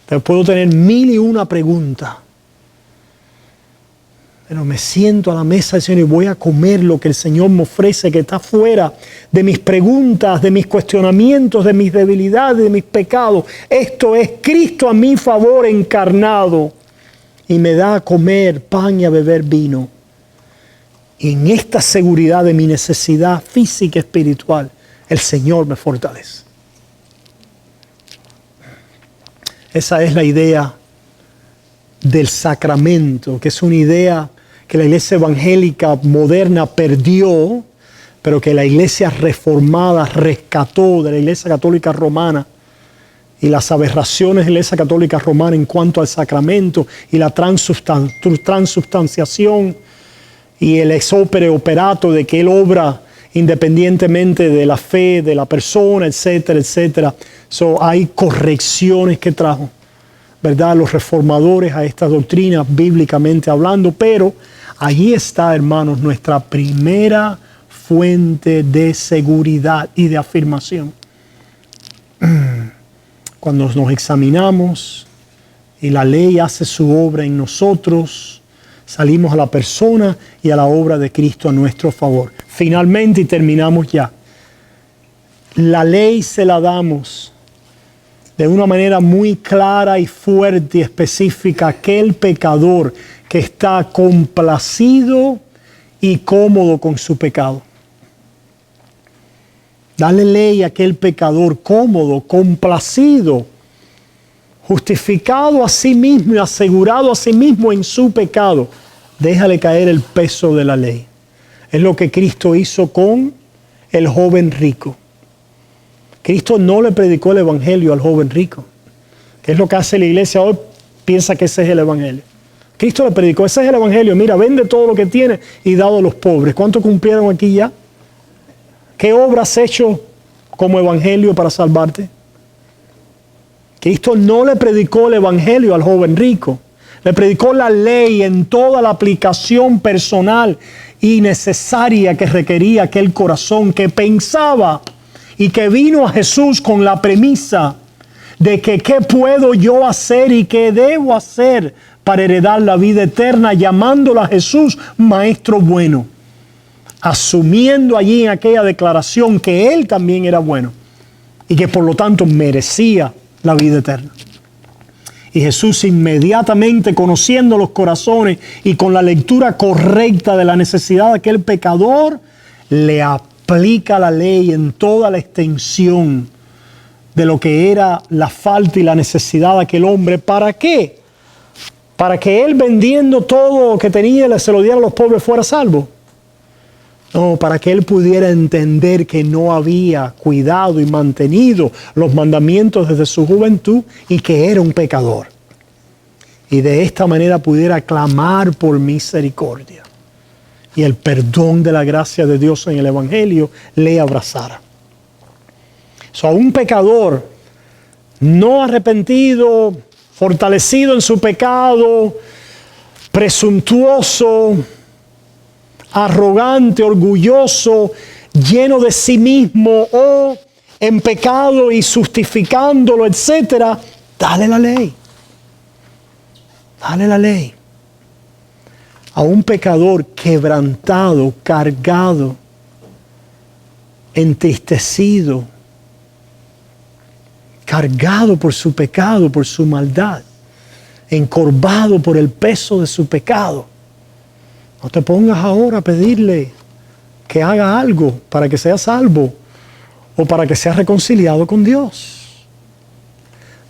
Te puedo tener 1001 preguntas. Pero me siento a la mesa del Señor y voy a comer lo que el Señor me ofrece, que está fuera de mis preguntas, de mis cuestionamientos, de mis debilidades, de mis pecados. Esto es Cristo a mi favor encarnado y me da a comer pan y a beber vino. Y en esta seguridad de mi necesidad física y espiritual, el Señor me fortalece. Esa es la idea del sacramento, que es una idea que la iglesia evangélica moderna perdió, pero que la iglesia reformada rescató de la iglesia católica romana, y las aberraciones de la iglesia católica romana en cuanto al sacramento y la transubstanciación y el ex opere operato de que Él obra independientemente de la fe de la persona, etcétera, etcétera. Hay correcciones que trajo, ¿verdad?, los reformadores a estas doctrinas bíblicamente hablando, pero allí está, hermanos, nuestra primera fuente de seguridad y de afirmación. Cuando nos examinamos y la ley hace su obra en nosotros, salimos a la persona y a la obra de Cristo a nuestro favor. Finalmente, y terminamos ya, la ley se la damos de una manera muy clara y fuerte y específica a aquel pecador que está complacido y cómodo con su pecado. Dale ley a aquel pecador cómodo, complacido, justificado a sí mismo y asegurado a sí mismo en su pecado. Déjale caer el peso de la ley. Es lo que Cristo hizo con el joven rico. Cristo no le predicó el evangelio al joven rico. ¿Qué es lo que hace la iglesia hoy? Piensa que ese es el evangelio. Cristo le predicó, ese es el evangelio. Mira, vende todo lo que tienes y dado a los pobres. ¿Cuánto cumplieron aquí ya? ¿Qué obra has hecho como evangelio para salvarte? Cristo no le predicó el evangelio al joven rico. Le predicó la ley en toda la aplicación personal y necesaria que requería aquel corazón que pensaba y que vino a Jesús con la premisa de que qué puedo yo hacer y qué debo hacer para heredar la vida eterna, llamándolo a Jesús Maestro bueno, asumiendo allí en aquella declaración que Él también era bueno y que por lo tanto merecía la vida eterna. Y Jesús inmediatamente, conociendo los corazones y con la lectura correcta de la necesidad de aquel pecador, le aplica la ley en toda la extensión de lo que era la falta y la necesidad de aquel hombre. ¿Para qué? Para que él, vendiendo todo lo que tenía, se lo diera a los pobres, fuera salvo. No, para que él pudiera entender que no había cuidado y mantenido los mandamientos desde su juventud y que era un pecador. Y de esta manera pudiera clamar por misericordia. Y el perdón de la gracia de Dios en el evangelio le abrazara. A un pecador no arrepentido, fortalecido en su pecado, presuntuoso, arrogante, orgulloso, lleno de sí mismo o en pecado y justificándolo, etcétera, dale la ley. Dale la ley. A un pecador quebrantado, cargado, entristecido, cargado por su pecado, por su maldad, encorvado por el peso de su pecado. No te pongas ahora a pedirle que haga algo para que sea salvo o para que sea reconciliado con Dios.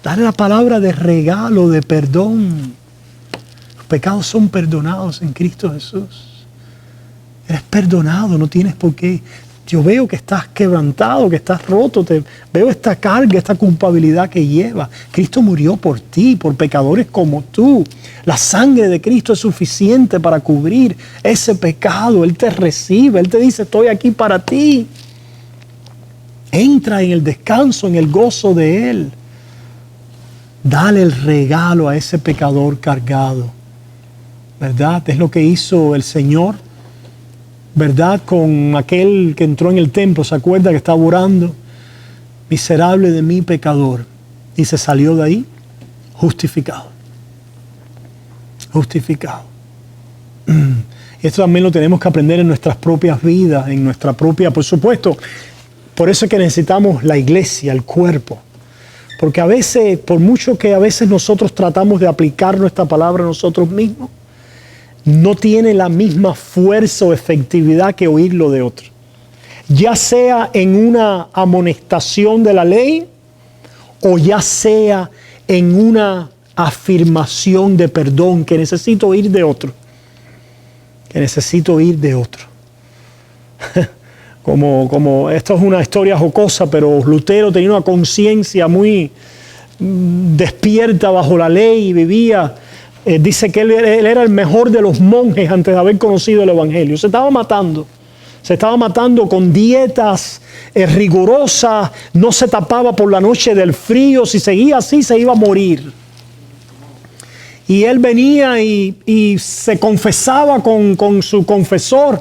Dale la palabra de regalo, de perdón. Los pecados son perdonados en Cristo Jesús. Eres perdonado, no tienes por qué. Yo veo que estás quebrantado, que estás roto, veo esta carga, esta culpabilidad que llevas. Cristo murió por ti, por pecadores como tú. La sangre de Cristo es suficiente para cubrir ese pecado. Él te recibe, Él te dice, estoy aquí para ti. Entra en el descanso, en el gozo de Él. Dale el regalo a ese pecador cargado. ¿Verdad? Es lo que hizo el Señor. ¿Verdad? Con aquel que entró en el templo, ¿se acuerda que estaba orando? Miserable de mí, pecador. Y se salió de ahí justificado. Justificado. Y esto también lo tenemos que aprender en nuestras propias vidas, en nuestra propia, por supuesto. Por eso es que necesitamos la iglesia, el cuerpo. Porque a veces, por mucho que a veces nosotros tratamos de aplicar nuestra palabra a nosotros mismos, no tiene la misma fuerza o efectividad que oírlo de otro. Ya sea en una amonestación de la ley o ya sea en una afirmación de perdón que necesito oír de otro. Que necesito oír de otro. Como esto es una historia jocosa, pero Lutero tenía una conciencia muy despierta bajo la ley y vivía. Dice que él era el mejor de los monjes antes de haber conocido el evangelio. Se estaba matando con dietas rigurosas, no se tapaba por la noche del frío, si seguía así se iba a morir. Y él venía y se confesaba con su confesor,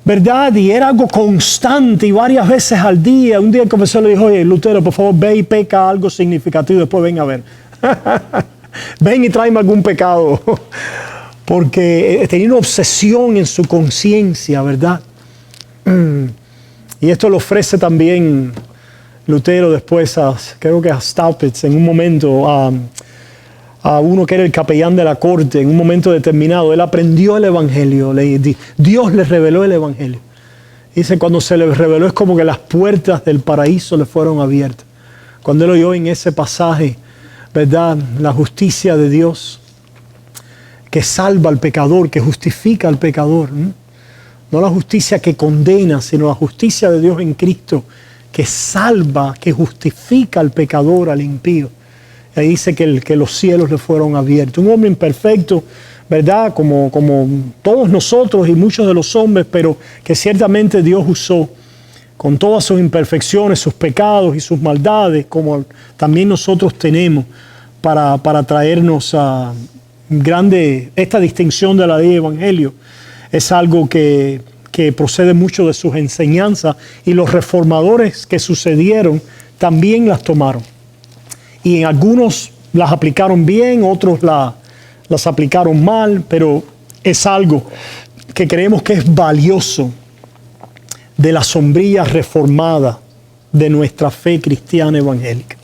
¿verdad? Y era algo constante y varias veces al día. Un día el confesor le dijo, oye, Lutero, por favor, ve y peca algo significativo, después ven a ver. Ven y tráeme algún pecado. Porque tenía una obsesión en su conciencia, ¿verdad? Y esto lo ofrece también Lutero después, creo que a Staupitz, en un momento, a uno que era el capellán de la corte, en un momento determinado. Él aprendió el Evangelio, Dios le reveló el Evangelio. Dice, cuando se le reveló es como que las puertas del paraíso le fueron abiertas. Cuando él oyó en ese pasaje, ¿verdad?, la justicia de Dios, que salva al pecador, que justifica al pecador. No la justicia que condena, sino la justicia de Dios en Cristo, que salva, que justifica al pecador, al impío. Ahí dice que los cielos le fueron abiertos. Un hombre imperfecto, ¿verdad?, como todos nosotros y muchos de los hombres, pero que ciertamente Dios usó con todas sus imperfecciones, sus pecados y sus maldades, como también nosotros tenemos, para traernos a esta distinción de la ley y evangelio. Es algo que procede mucho de sus enseñanzas, y los reformadores que sucedieron también las tomaron. Y en algunos las aplicaron bien, otros las aplicaron mal, pero es algo que creemos que es valioso de la sombrilla reformada de nuestra fe cristiana evangélica.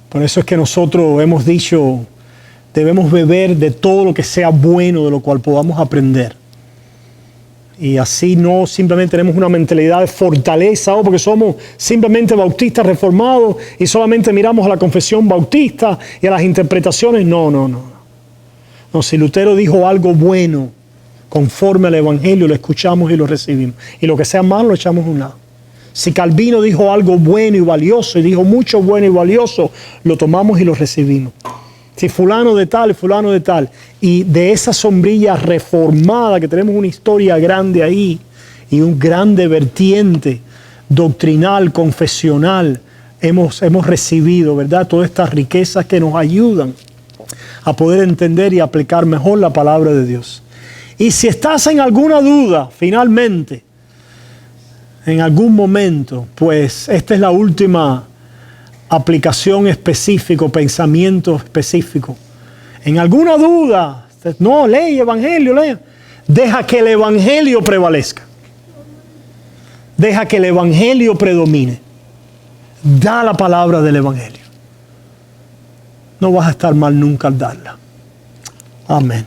Por eso es que nosotros hemos dicho, debemos beber de todo lo que sea bueno, de lo cual podamos aprender. Y así no simplemente tenemos una mentalidad de fortaleza, porque somos simplemente bautistas reformados y solamente miramos a la confesión bautista y a las interpretaciones. No, si Lutero dijo algo bueno conforme al Evangelio, lo escuchamos y lo recibimos. Y lo que sea malo lo echamos a un lado. Si Calvino dijo algo bueno y valioso, y dijo mucho bueno y valioso, lo tomamos y lo recibimos. Si fulano de tal, y de esa sombrilla reformada, que tenemos una historia grande ahí, y un grande vertiente doctrinal, confesional, hemos recibido, ¿verdad?, todas estas riquezas que nos ayudan a poder entender y aplicar mejor la palabra de Dios. Y si estás en alguna duda, finalmente, en algún momento, pues esta es la última aplicación específica, pensamiento específico. En alguna duda, no, lee Evangelio, lee. Deja que el Evangelio prevalezca. Deja que el Evangelio predomine. Da la palabra del Evangelio. No vas a estar mal nunca al darla. Amén.